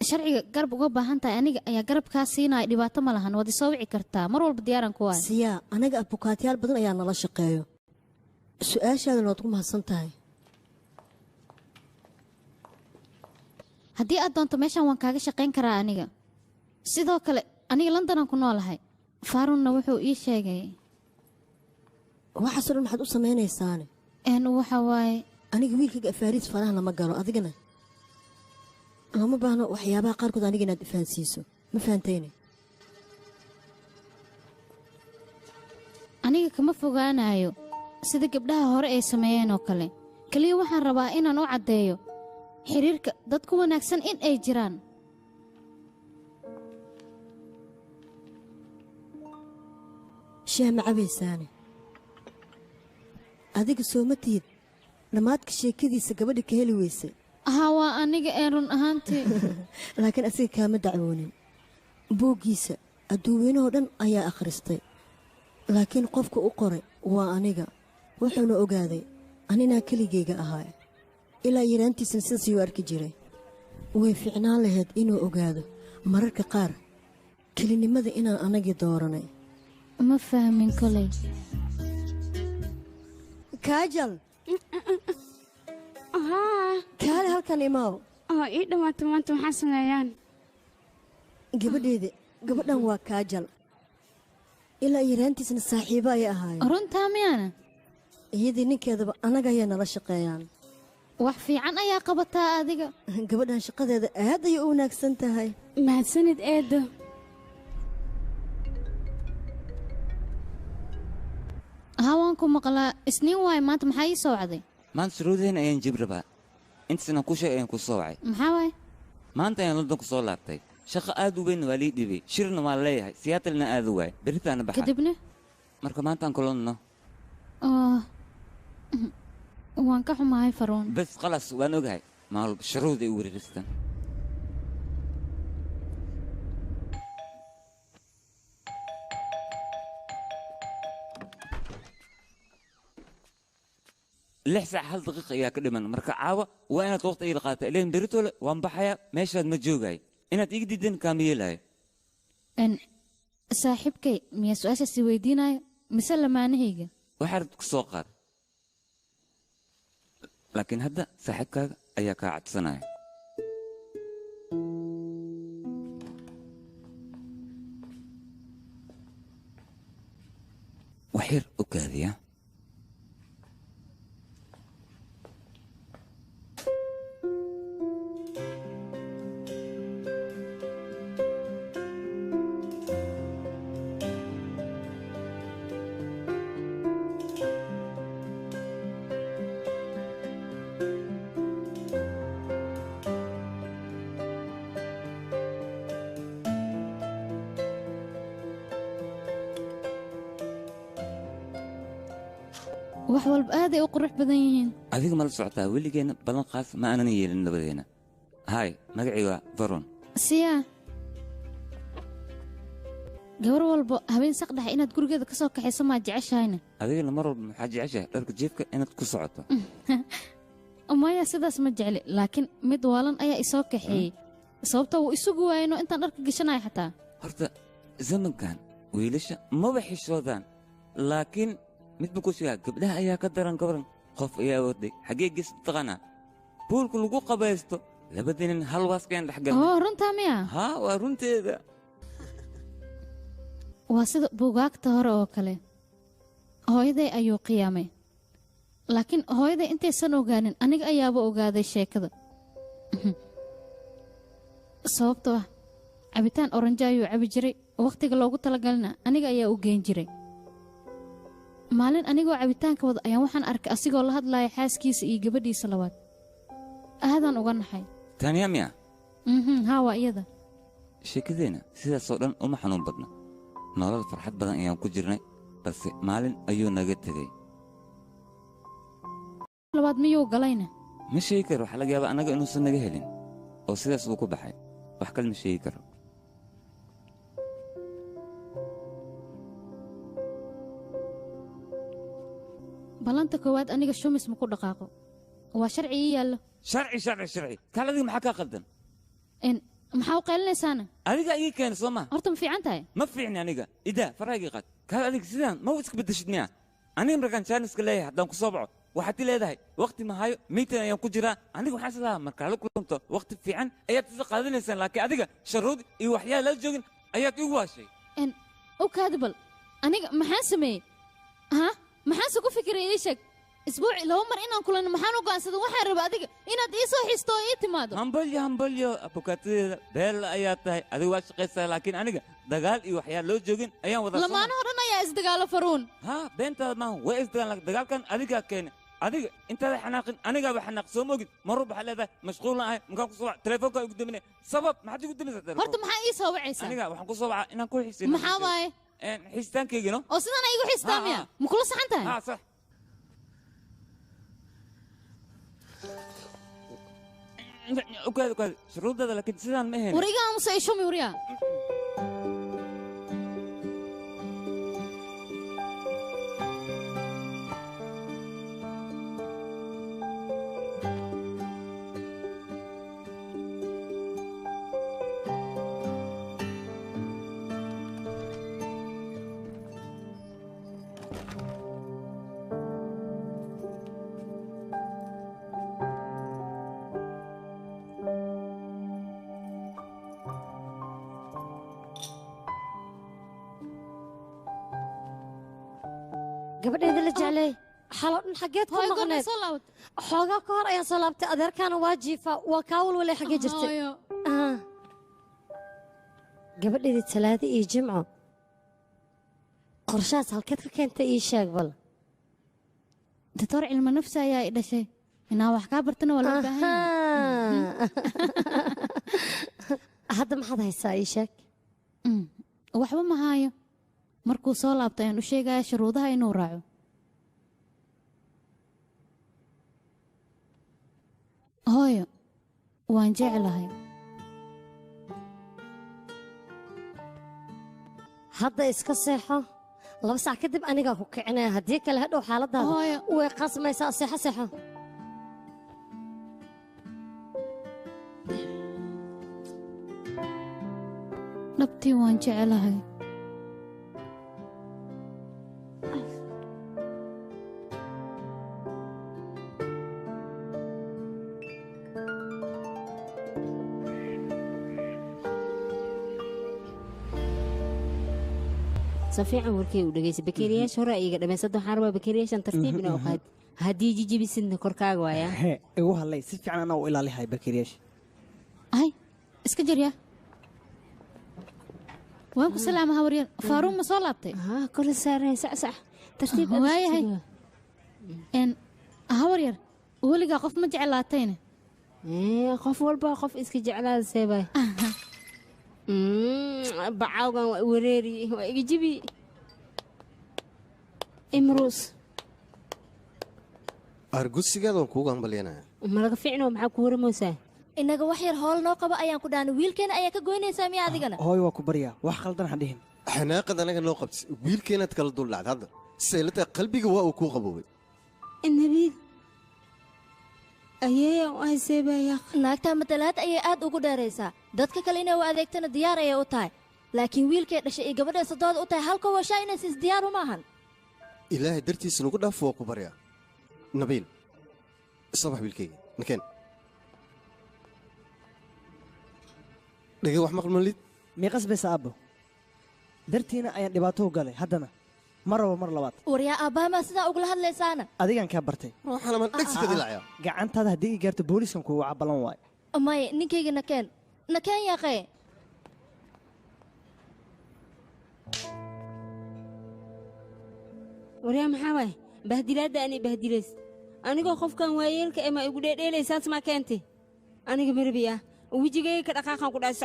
sharciga garab uga baahan tahay aniga ayaa garabkaa siinaya dhibaato ma lahan waad isoo wici kartaa mar walba diyaaran ku waay siyaa anaga abukaatyaal badan ayaa nala shaqeeyo su-aashaadana waad ku mahadsan tahay haddii aad doonto meeshaan waan kaaga shaqayn karaa aniga sidoo kale aniga londonaan ku noolahay faarunna wuxuu ii sheegay waxaasoo dhan maxaad u samaynaysaane waxa waaye aniga wiilkayga afaariis faraha lama galo adigana lama baahno waxyaabaha qaarkood aniga inaad ifahansiiso ma fahantayne aniga kama fogaanayo sida gabdhaha hore ay sameeyeen oo kale keliya waxaan rabaa inaan u caddeeyo xiriirka dad ku wanaagsan in ay jiraan shaah ma cabaysaane adiga soo ma tihid dhammaadka sheekadiisa gabadha ka heli weyse haa waa aniga ee run ahaantii laakiin asiga kaama dacwoonin buuggiisa adduunweynahoo dhan ayaa akhristay laakiin qofka u qoray waa aniga wuxuuna ogaaday aninaa keligayga ahaa ilaa yaraantiisana sidaas ayuu arki jiray way ficnaan lahayd inuu ogaado mararka qaar kelinimada inaan anagii dooranay ma fahmin koley kaajal kaale halkan imaaw ii dhammaata maanta maxaa sameeyaan gabadhan waa kaajal ilaa yaraantiisna saaxiibo ayay ahaayeen runtaa miyaana iyadii ninkeedaba annaga ayaa nala shaqeeyaan wax fiican ayaa qabataa adiga gabadhan shaqadeeda aad ayay u wanaagsan tahay mahadsanid eedo waan ku maqlaa isniin waaye maanta maxaa ii soo wacday maanta suruudeen ayaan jib rabaa intaasna ku sheeg ayaan ku soo wacay maxaa waaye maanta ayaan london ku soo laabtay shaqo aad u weyn waa lii dhibay shirna waa leeyahay siyaatalna aad u waay beritaana baxa kadibna marka maanta aan kulonno waan ka xumahay faruun bas khalaas waan ogahay maal shuruud ay wareeristan lix saac hal daqiiqa ayaa ka dhiman marka caawa waa inaad waqti ila qaata ileen beritole waan baxaya meeshaad ma joogay inaad iga diidan kaama yeelayo saaxiibkay miyaa su-aashaasi weydiinayo mise lamaanahayga waxaad ku soo qaad laakiin hadda saaxiibkaaga ayaa kaa cadsanaya wax yar u kaadiya wax walba aad ay u qurux badan yihiin adiga ma la socotaa weligeena ballan qaas ma aanan yeelin labadeena hay magacayga varon siya gabar walba habeen saqdhaxa inaad gurigeeda ka soo kaxayso maa jeceshahayna adigana mar walba maxaa jeceshahay dharka jiifka inaad ku socoto maya sidaas ma jecli laakiin mid waalan ayaa isoo kaxeeyey sababta wuu isugu waayno intaan dharka gashanayo xataa horta zamankan wiilasha maba xishoodaan laakiin mid buu ku sheegaa gabdhaha ayaa ka daran gabaran qof ayaa waday xaggee ges taqaanaa buulka lagu qabaysto labadinin hal waaskeen dhexgal oo runtaa miya haa waa runteeda waa sida buugaagta hore oo kale hooyaday ayuu qiyaamay laakiin hooyaday intaysan ogaanin aniga ayaaba ogaaday sheekada sababtoo ah cabitaan oranjo ayuu cabi jiray oo wakhtiga loogu talagalina aniga ayaa u geen jiray maalin anigoo cabitaanka wada ayaan waxaan arkay asigoo la hadlaaya xaaskiisa iyo gabadhiisa labaad aadaan uga naxay taniya miya haa waa iyada sheekadeenna sidaasoo dhan uma xanuun badna nolol farxad badan ayaan ku jirnay balse maalin ayuu naga tegey labaad miyuu galayna ma sheegi karo waxaa laga yaabaa annaga inuusan naga helin oo sidaas uu ku baxay wax kale ma sheegi karo ballanta koowaad aniga shumis ma ku dhaqaaqo waa sharci ii yaallo sharci kaal adiga maxaa kaa qaldan maxaa u qaylinaysaana adiga ii keena soo maa horta ma fiican tahay ma fiicni aniga idaa faraagii qaad kaal adiga sidaan ma iska beddeshid miya aniga markaan jaaniska leeyahay haddaan ku soo baco waxaad ti leedahay wakhti ma hayo miitan ayaan ku jiraa aniga waxaan islahaa markaa la kulanto wakhti fiican ayaad isa qaadanaysaan laakiin adiga sharuud iyo waxyaala la joogin ayaad igu waashay u kaadibal aniga maxaan sameeyey maxaanse ku fikiray ii sheeg isbuuci laba mar inaan kulanno maxaan u go'aansaday waxaan raba adiga inaad ii soo xisto oo ii timaado hambalyo abukaatadeeda beella ayaa tahay adiga waa shaqaysaa laakiin aniga dagaal iyo waxyaala loo joogin ayaan wada lamaanaho dhan ayaa isdagaalo faruun haa beentaada maaha way isdagaal dagaalkan adigaa keene adiga intaada xanaaqin anigaaba xanaaq soo mogid marur waxaa leedahay mashquulna ahay markaan ku soo waca telefoonkaa igu daminaya sabab maxaad igu daminaysaa horta maxaa ii soo wacaysaa aniga waxaan ku soo wacaa inaan ku xiisin maxaa waaye xiisitaankaygino oo sidaan igu xiistaa miya ma kula saxan tahay haa sax ukaadi shuruudada laakiin sidaan ma ahayn wariga amuse ishumi wariya gabadheeda la jeclay xalo dhan xageed ku maqneed xoogaa ka hor ayaan soo laabtay adeerkaana waa jiifa waa kaa walwalay xaggee jirtay gabadheedii talaado iyo jimco qorshahaas halkeed ka keentay ii sheeg bal doctor cilmi nafsi ayaa i dhashay inaa wax kaa bartana waa loo baahan hadda maxaad haysaa ii sheeg waxba ma haayo markuu soo laabto ayaan u sheegaya shuruudaha inuu raaco waan jeclahay hadda iska seexo 2 saac kadib anigaa ku kicinaya haddii kale hadhow xaaladaada way qasmaysaa seexo seexo dhabtii waan jeclahay safiican warkay u dhageysa bakeeriyaasha hore iga dhammaysada waxaan rabaa bakeeriyaashan tartiib inaa u qaad haddii jijibisidna korkaaga waayaa igu hadlay si fiican anaa u ilaalihay bakeeriyaasha ay iska jaryaa waan ku salaama hawaryar faaruun ma soo laabtay kole saareen sax tartiib waayahay hawaryar weligaa qof ma jeclaatayne qof walba qof iska jeclaada seebay bacawgan waa wareeri waa iga jibi imruus argusigaada waan kuugu hambalyanaya malaga fiicno maxaa ku waramaysaa inaga wax yar hool noo qabo ayaan ku dhaana wiilkeena ayaa ka goynaysaa miya adigana hooy waa ku baryaa wax khaldan ha dhihin xanaaqad anaga noo qabtay wiilkeenaad kala dul dhacday hadda saylata qalbiga waa uu kuu qaboobay nabiil ayee ayseebaya naagtaa matalaad ayay aad ugu dheeraysaa dadka kale inay u adeegtana diyaar ayay u tahay laakiin wiilkay dhashay iyo gabadha sadooda u tahay halka washaa inay siis diyaar uma ahan ilaahay dartiisa nagu dhaaf waa ku baryaa nabiil sabax wiilkayga nakeen dhegay wax maqmalid miiqas baysa aabbo dartiina ayaan dhibaato u galay haddana mar rabo mar labaad waryaa aabbahamaa sidaa ugula hadlaysaana adigaan kaa bartay gacantaada haddii ii gaarto booliskan kuugu cabalan waayo maya ninkayga nakeen yaaqee waryaa maxaa waay bahdilaadda ani bahdilays anigoo qofkan waayeelka ema igu dheedheelaysaas maa keentay aniga marabiya wejigayga ka dhaqaaqan ku dhahay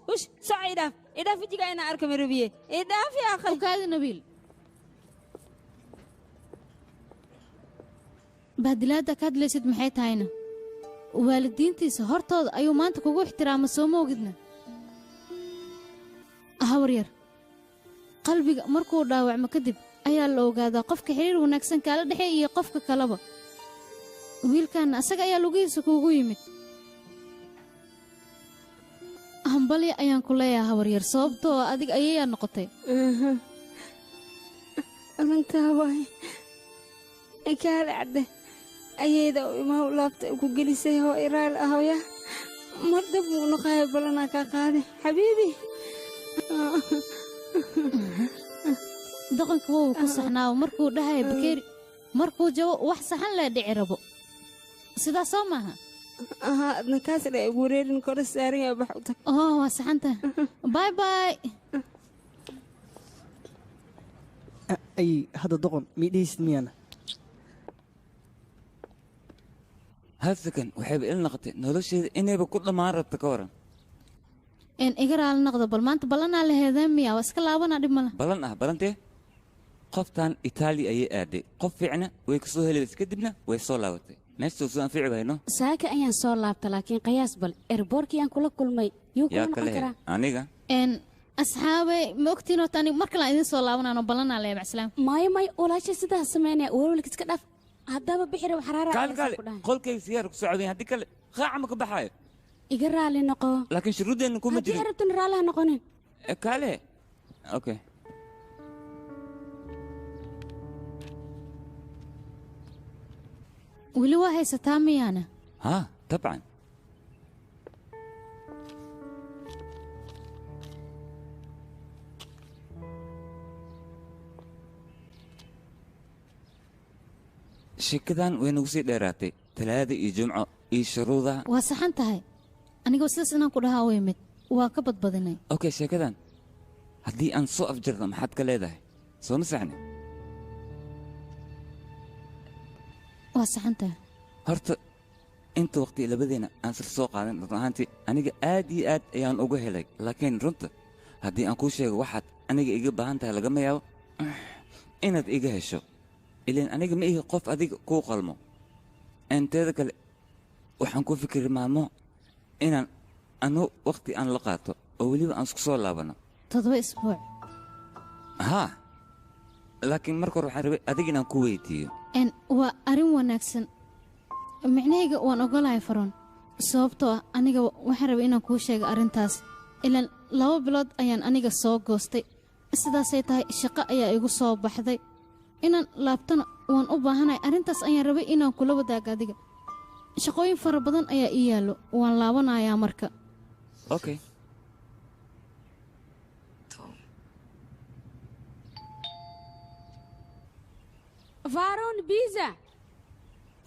hush soco idhaaf wejigaa inaa arka marabiye idhaaf yaaqay ogaada nabiil bahdilaadda ka hadlaysid maxay tahayna waalidiintiisa hortooda ayuu maanta kugu ixtiraama soo moogidna hawaryar qalbiga markuu dhaawacmo kadib ayaa la ogaadaa qofka xiriir wanaagsan kaala dhexeey iyo qofka kaleba wiilkaanna asaga ayaa lugihiisa kuugu yimid hambalya ayaan ku leeyaha hawaryar sababtoo adig ayayaa noqotay arintaa waay kaala cadde ayayda imaw laabta ku gelisay hoo iraal ahoya mar dab muu noqaaya balanaa kaa qaade xabiibi doqonka wou ku saxnaawo markuu dhahaya bakeeri markuu jabo wax saxan lee dhici rabo sidaas soo maaha adna kaas dha igu wareerin kore saaran yaa bax u tag waa saxanta bay bay ay hadda doqon miidhaysid miyana hadsakan waxayba il noqotay nolosheeda inayba ku dhammaan rabta ka waran iga raali noqdo bal maanta ballanaa la heedeen miya waa iska laabanaa dhib mala balantee qoftan itaaliya ayay aaday qof fiicna way ka soo helays kadibna way soo laabatay meeshtuu soo anfici bayno saaka ayaan soo laabta laakiin qiyaas bal erboorkii aan kula kulmay yuu kula noqon karaa aniga asxaabe ma ogtiin horta aniga mar kalaan idiin soo laabanaano ballanaa leeya macslaam maayo walaasha sidaa sameynaya walwalka iska dhaaf haddaba bixira wax xaraara kaale qolkayga sigaar ku socodeen haddii kale qaaca ma ka baxaayo iga raali noqo laakiin shuruuddeenna kuma jirin haddii arabtan raalaha noqonin kaale okay weli waa haysataa miyaana ها طبعا shikadan way nagu sii dheeraatay talaada iyo jumco iyo shuruudaha waa saxan tahay anigoo sidaas inaan ku dhahaa way mid waa ka badbadinay okay sheekadan haddii aan soo afjarno maxaad ka leedahay soo ma saxne waa saxan tahay horta inta waqti labadeena aan sir soo qaadan run ahaantii aniga aad iyo aad ayaan uga helay laakiin runta haddii aan kuu sheego waxaad aniga iga baahan tahay lagama yaabo inaad iga hesho ilaan aniga ma ihi qof adiga kuu qalmo inteeda kale waxaan ku fikiri maalmo inaan anu waqti aan la qaato oo weliba aan isku soo laabano 7 isbuuc haa laakiin marka hore waxaan rabay adiga inaan ku weydiiyo waa arrin wanaagsan micnahayga waan ogolahay faroon sababtoo ah aniga waxaan rabay inaan kuu sheego arrintaas ilaan 2 bilood ayaan aniga soo goostay sidaasay tahay shaqo ayaa igu soo baxday inaan laabtana waan u baahanahay arrintaas ayaan rabay inaan kula wadaago adiga shaqooyin fara badan ayaa ii yaallo waan laabanayaa marka okay فارون بيزا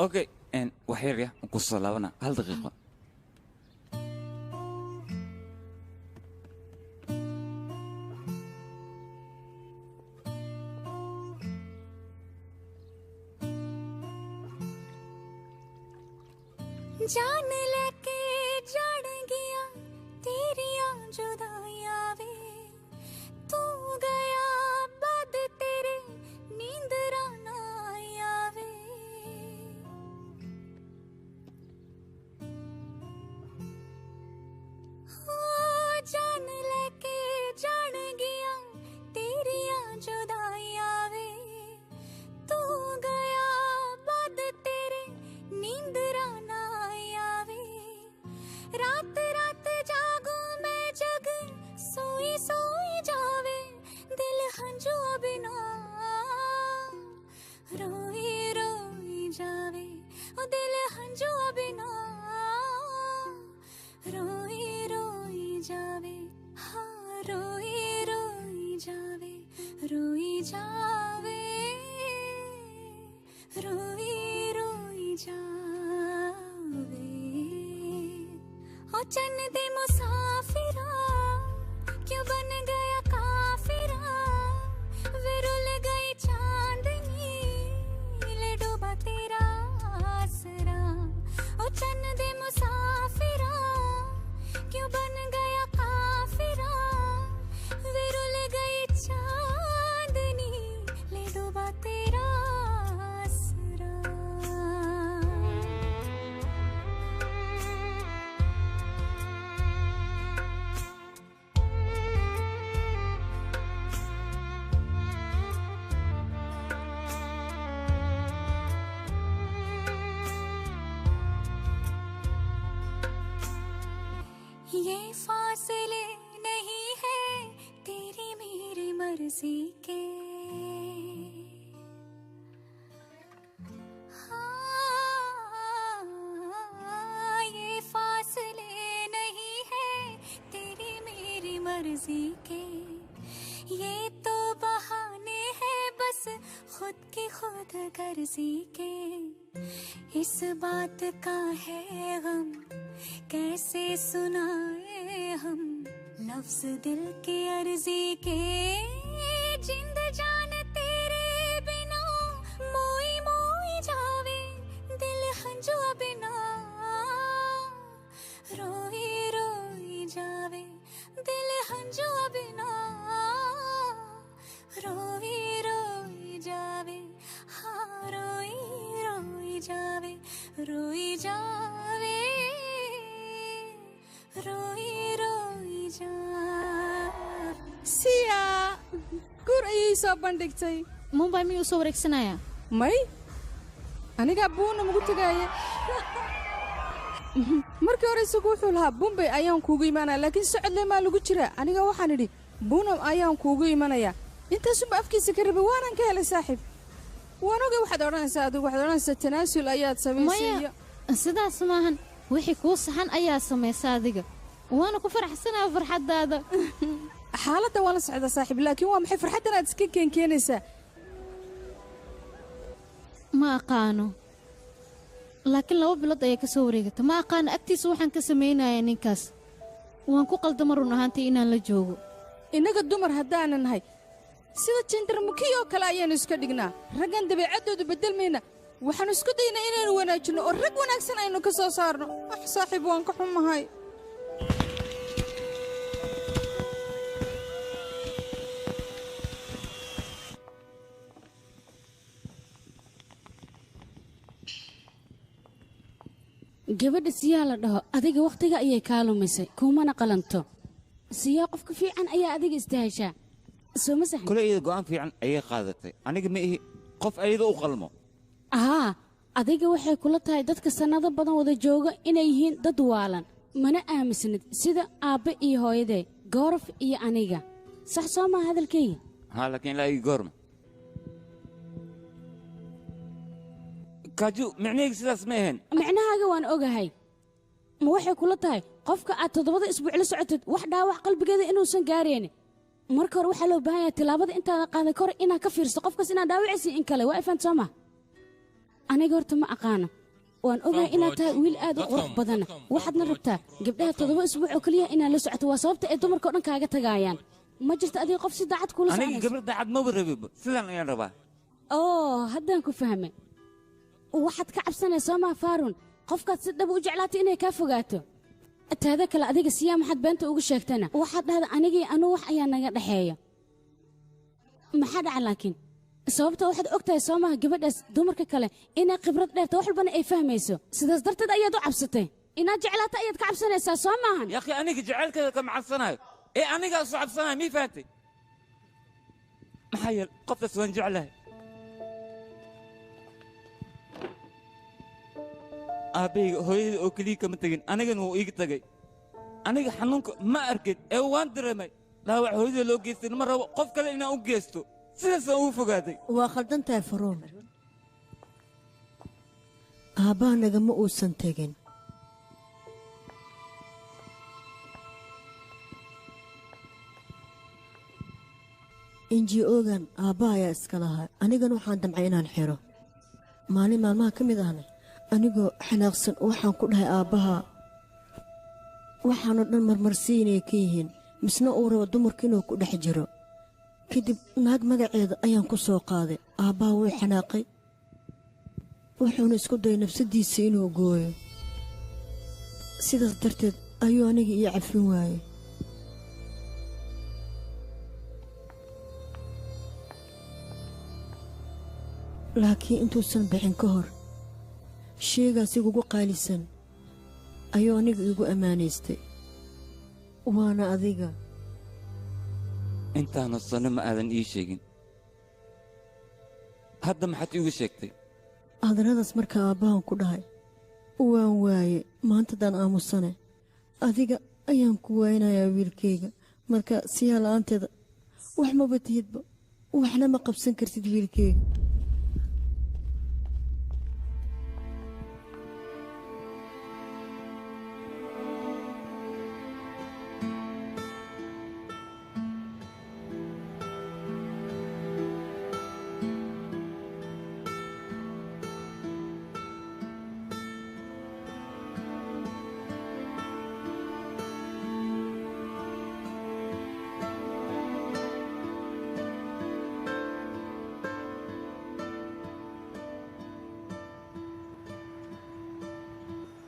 okay wax yar ya ku soo laabana hal daqiiqo जान लेके जान गया तेरियां जुदाइयां वे तू गया बाद तेरे नींद राना आवे जान लेके जान गया तेरियां जुदाइयां वे तू गया बाद तेरे नींद राना रात रात जागू मैं जग सोई सोई जावे दिल हंजू बिना रोई रोई जावे ओ दिल हंजू बिना रोई रोई जावे हाँ रोई रोई जावे रोई जावे रोई रोई जावे ओ चन्न दे मुसाफिरा क्यों बन गया काफिरा वे रुल गई चांदनी ले डूबा तेरा आसरा ओ चन्न दे मुसाफिरा क्यों बन गया काफिरा वे रुल गई चांदनी ले डूबा तेरा आसरा ये फासले नहीं है तेरी मेरी मर्जी के हाँ ये फासले नहीं है तेरी मेरी मर्जी के ये तो बहाने हैं बस खुद की खुद गर्जी के इस बात का है गम कैसे सुनाए हम लफ्ज दिल के अर्जी के जिंद जान तेरे बिना मोई मोई जावे दिल हंजू बिना रोई रोई जावे दिल हंजू बिना रोई रोई जावे हाँ रोई रोई जावे रोई जावे रोई रोई जा siya gur ayay soo bandhigtay mumbay miyuu soo wareegsanayaa may aniga buuna mugu tagaaya markii hore isagu wuxuu lahaa bumbay ayaan kuugu imaanaya laakiin socodle maa lagu jiraa aniga waxaan idhi buunam ayaan kuugu imanaya intaasuba afkiisa ka rabay waanaan ka helay saaxiib waan ogay waxaad odhanaysaa adigu waxaad odhanaysaa tanaasul ayaad samaysay sidaas maahan wixii kuu saxan ayaa samaysa adiga waana ku faraxsanaa farxaddaada xaaladda waan la socdaa saaxiib laakiin waa maxay farxaddan aad iska keenkeenaysaa ma aqaano laakiin 2 bilood ayaa ka soo wareegata ma aqaano agtiisa waxaan ka samaynayaa ninkaas waan ku qaldama run ahaantii inaan la joogo innaga dumar haddaanan nahay sida jendarmukiy oo kale ayaanu iska dhignaa raggan dabeecaddoodu beddelmayna waxaanu isku daynaa inaynu wanaajinno oo rag wanaagsan aynu ka soo saarno wax saaxiib waan ka xumahay gabadha siyaa la dhaho adiga wakhtiga ayay kaa lumisay kuumana qalanto siyaa qofka fiican ayaa adiga istaheshaa soo ma saxan kule iyada go'aan fiican ayay qaadatay aniga ma ihi qof ayada u qalmo haa adiga waxay kula tahay dadka sannado badan wada jooga inay yihiin dad waalan mana aaminsanid sida aabbe iyo hooyadee goorof iyo aniga sax soo maa hadalkayga haa laakiin ilaa ii goorma kaaju micnahayga sidaas ma ahayn micnahaaga waan ogahay ma waxay kula tahay qofka aad 7 isbuuc la socotid wax dhaawac qalbigeeda inuusan gaareen marka hore waxaa loo baahan yahay tilaabada intaada qaadan kor inaad ka fiirso qofkaas inaad dhaawacaysi in kale waa ifaan soo ma aniga horta ma aqaano waan ogahay inaad tahay wiil aad u qurux badan waxaadna rabtaa gabdhaha 7 isbuuc oo kaliya inaad la socoto waa sababta ay dumarka oo dhan kaaga tagaayaan ma jirto adiga qof si daacad kula soconaysa aniga gabar daacad ma rabiba sidaan ayaan rabaa haddaan ku fahmay waxaad ka cabsanaysaa ma faarun qofkaad si dhab u jeclaatay inay kaa fogaato taada kale adiga siyaa maxaad beenta ugu sheegtana waxaad dhahda anigii anuu wax ayaa naga dhaxeeya maxaa dhaca laakiin sababta waxaad ogtahay soo maaha gabadhaas dumarka kale inay khibrad dheerta wax walbana ay fahmayso sidaas darteed ayaad u cabsatay inaad jeclaata ayaad ka cabsanaysaa soo maahan يا أخي أنا جعلك كم عصناي إيه أنا قاعد صعب صناي مي فاتي محيل قفص ونجعله أبي هوي أكلي كم تجين أنا جنو إيج تجي أنا حنونك ما أركض وان درمي لا هوي لو جيست مرة قف كذا إنا أوجستو سلسة وفقاتي وخلدنت يا فروم أبانا جم أوسن تجين inji ogan aabbaha ayaa iska lahaa anigana waxaan damcay inaan xiro maalin maalmaha ka mid ahna anigoo xanaaqsan waxaan ku dhahay aabbaha waxaanoo dhan marmarsiinaya ka yihiin misna uu rabo dumarka inuu ku dhex jiro kadib naag magaceeda ayaan ku soo qaaday aabbaha wuu xanaaqay wuxuuna isku dayay nafsaddiisa inuu gooyo sidaas darteed ayuu aniga ii cafin waayey laakiin intuusan bixin ka hor sheegaas igugu qaalisan ayuu aniga igu ammaanaystay waana adiga intaana sano ma aadan ii sheegin hadda maxaad iigu sheegtay adaradaas markaa aabbahan ku dhahay waan waaye maantadaan aamusane adiga ayaan ku waaynayaa wiilkayga marka siyaa la'aanteeda wax maba tihidba waxna ma qabsan kartid wiilkayga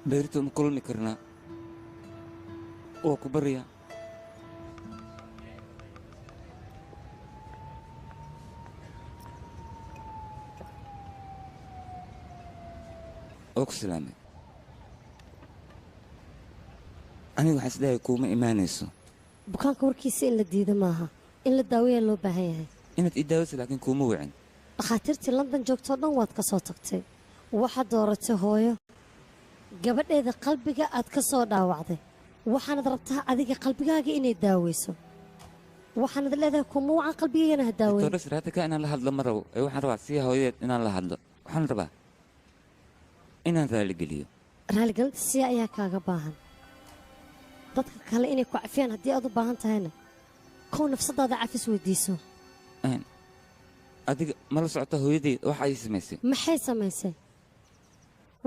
beerto ma kulmi karnaa waa ku baryaa oo ku salaamay aniga waxaa isleeyahay kuuma imaanayso bukaanka warkiisa in la diido maaha in la daaweeyaa loo baahan yahay inaad ii daawaysa laakiin kuuma wicin dhakhaatiirtii london joogtoo dhan waad ka soo tagtay waxaad dooratay hooyo gabadheeda qalbiga aad ka soo dhaawacday waxaanad rabtaa adiga qalbigaaga inay daaweyso waxaanad leedahay kuma wacan qalbigaygana ha daaweyn doctor siraatika inaan la hadlo ma rabo ee waxaan rabaa si hooyadeed inaan la hadlo waxaan rabaa inaan raaligeliyo raaligelinta siya ayaa kaaga baahan dadka kale inay ku cafiyaan haddii aad u baahan tahayna kow nafsadaada cafis weydiiso adiga ma la socota hooyadeed waxa ay samaysay maxay samaysay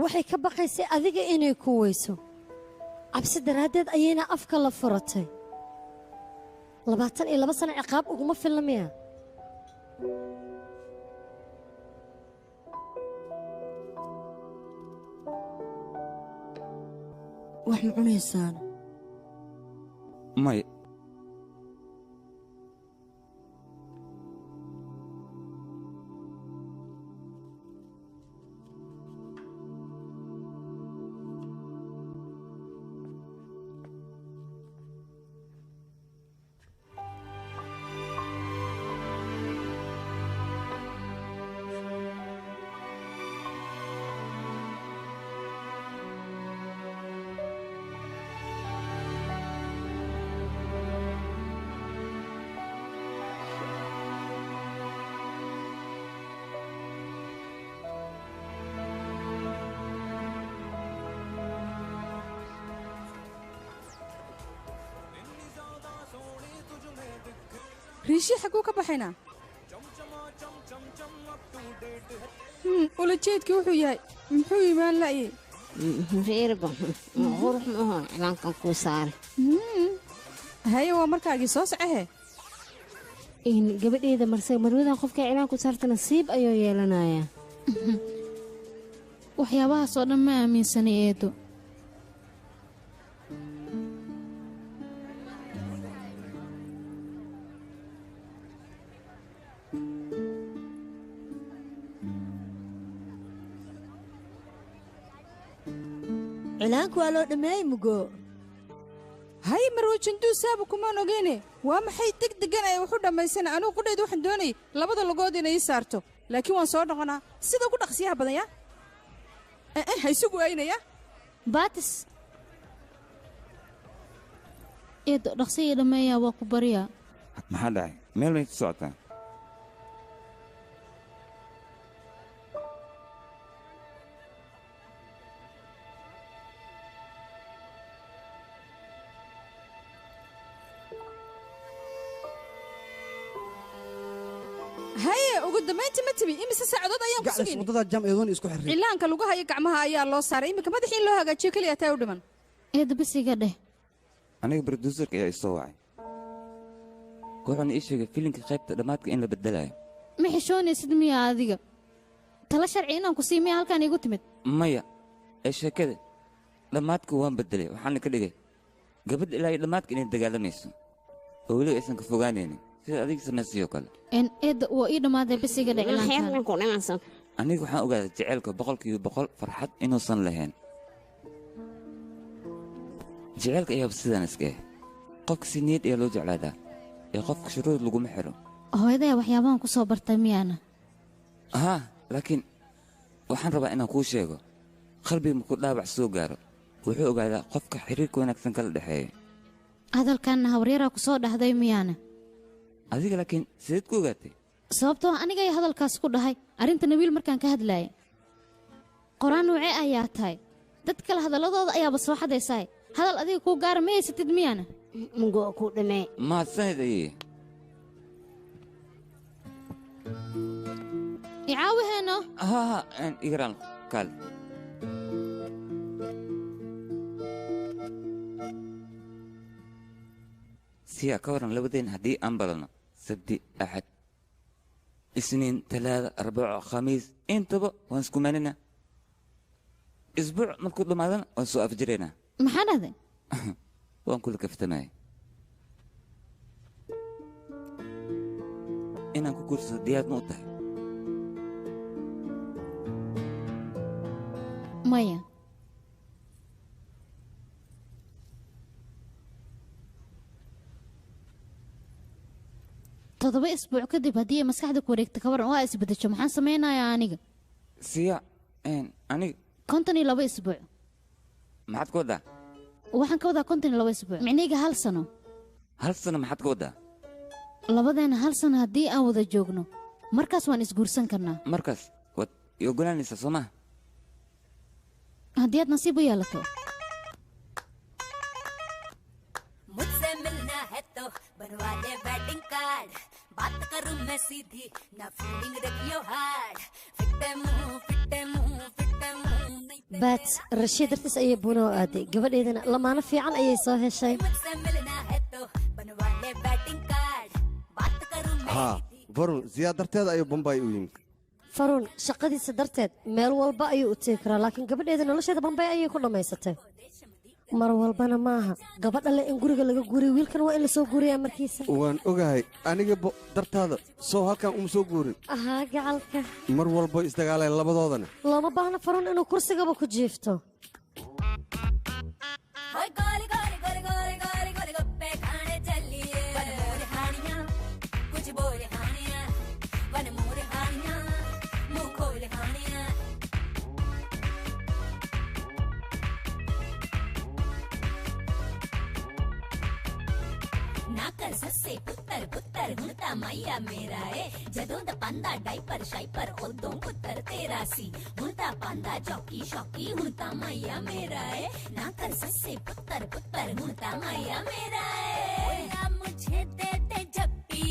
waxay ka baqaysay adiga inay ku weyso cabsi daraaddeed ayayna afka la furatay 22 sano ciqaab uguma filna miya wax ma cunaysaan may riishii xaguu ka baxaynaa ulajeedkii wuxuu yahay muxuu imaan la'ye reerba qurux ma aho cilaankan kuu saare haye waa markaagii soo socehe gabadheeda marse marwadan qofka cilaan ku saarta nasiib ayuu yeelanayaa waxyaabahaas oo dhan ma aaminsanay eedo cilaanku waa loo dhammeeyey mugo hay marwajanduu saaba kumaan ogeyne waa maxay deg degan ay waxu dhammaysana anugu qudheed waxaan doonayay labada logood inay ii saarto laakiin waan soo noqonaa sida ugu dhaqsiyaha badan ya ha isugu aynaya baatis eedo dhaqsiya dhammeeyaa waa ku baryaa maxaa dhacay meel bay ku socotaa haye ugu dambayntii ma tibi imise saacadood ayaan ku sugayni wadada jam eedoon isku xirray cilaanka lugaha iyo gacmaha ayaa loo saaray iminka madaxii in loo hagaajiyo keliya taa u dhiman eedo bisiga dheh aniga broduuserka ayaa isoo wacay wuxuuna ii sheegay filinka qaybta dhammaadka in la beddelayo ma xishoonaysid miya adiga tala sharci inaan ku sii miya halkaan iigu timid maya ee sheekada dhammaadka waan beddelay waxaana ka dhigay gabadha ilaa iyo dhammaadka inay dagaalamayso oo weliba aysan ka fogaanaynin sida adiga samaysayoo kale eedda waa ii dhammaadee bisiga dheh cilaankaan aniga waxaan ogaaday jaceylka 100% farxad inuusan lahayn jaceylka ayaaba sidaan iska ah qofka si niyad ayaa loo jeclaadaa ee qofka shuruud laguma xiro hooyadaya waxyaabahan ku soo bartay miyaana haa laakiin waxaan rabaa inaan kuu sheego qalbiga markuu dhaawac soo gaaro wuxuu ogaadaa qofka xiriirka wanaagsan kala dhexeeya hadalkanna habaryaraa ku soo dhahday miyaana adiga laakiin sideed ku ogaatay sababtoo anigay hadalkaas ku dhahay arrinta nabiil markaan ka hadlaayay qoraan nuucee ayaa tahay dad kale hadalladooda ayaaba soo xadaysaay hadal adiga kuu gaara ma haysatid miyaana mugo ku dhamee mahadsanid ayey icaawiheeno haa igaraan kaal siyaa ka waran labadeen haddii aan balano sabti axad isniin talaada arbaco khamiis intaba waan isku maanina isbuuc markuu dhammaadana waan soo afjiraynaa maxaa dhahday waan kula kaftamaya inaan ku guursado diyaad ma u tahay maya toddoba isbuuc kadib haddii ay maskaxda ku wareegta ka waran oo aa isbedesho maxaan samaynayaa aniga siya aniga 52 isbuuc maxaad ka waddaa waxaan ka wadaa 52 isbuuc micnihiga hal sano maxaad ka waddaa labadeena hal sano haddii aan wada joogno markaas waan isguursan karnaa markaas waad i ogolaanaysaa soo maha haddii aad nasiib u yeelato मुझसे मिलना है तो बनवा ले wedding card बात करूं मैं सीधी ना फीलिंग रखियो हार्ड फिटे मुंह baat rashiid dartiis ayay buuna u aaday gabadheedana lamaano fiican ayay soo heshay मुझसे मिलना है तो बनवा ले वेडिंग कार्ड बात करूं मैं haa barun ziyaad darteeda ayuu bombay u yimid faruun shaqadiisa darteed meel walba ayuu u tegi karaa laakiin gabadheeda nolosheeda bambay ayay ku dhammaysatay mar walbana maaha gabadha le in guriga laga guuriyo wiilkan waa in la soo guuriyaa markiisa waan ogahay aniga dartaada soo halkan uma soo guurin ahaa gacalka mar walba isdagaaleen labadoodana looma baahna faruun inuu kursigaba ku jiifto ओए गोली गोली गोली गोली गोली गोली गप्पे खाने चलिए वन मोर हानियां कुछ बोल हानियां वन मोर हानियां मुंह खोल हानियां ना कर सस्से पुत्तर पुत्तर हुणता मैया मेरा है जदों दा पांदा डाइपर शाइपर ओदों पुत्तर तेरा सी हुणता पांदा जॉकी शॉकी हुणता मैया मेरा है ना कर सस्से पुत्तर पुत्तर हुणता मैया मेरा है मुझे दे दे जप्पी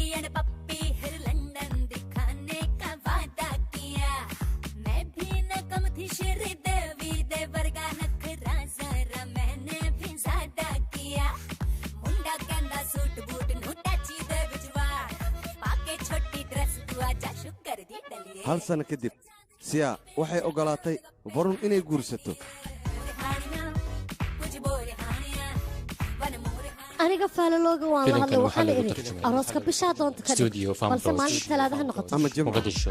hal sano kadib siyaa waxay oggolaatay varun inay guursato aniga faalalooga waan la Filimkan hadlay waxaa waxaana lagu idhi tarjumay arooska bishaa doonta ka Studio dhig Farm balse Bros. maalinta talaadaha noqoto ama jimco Mogadishu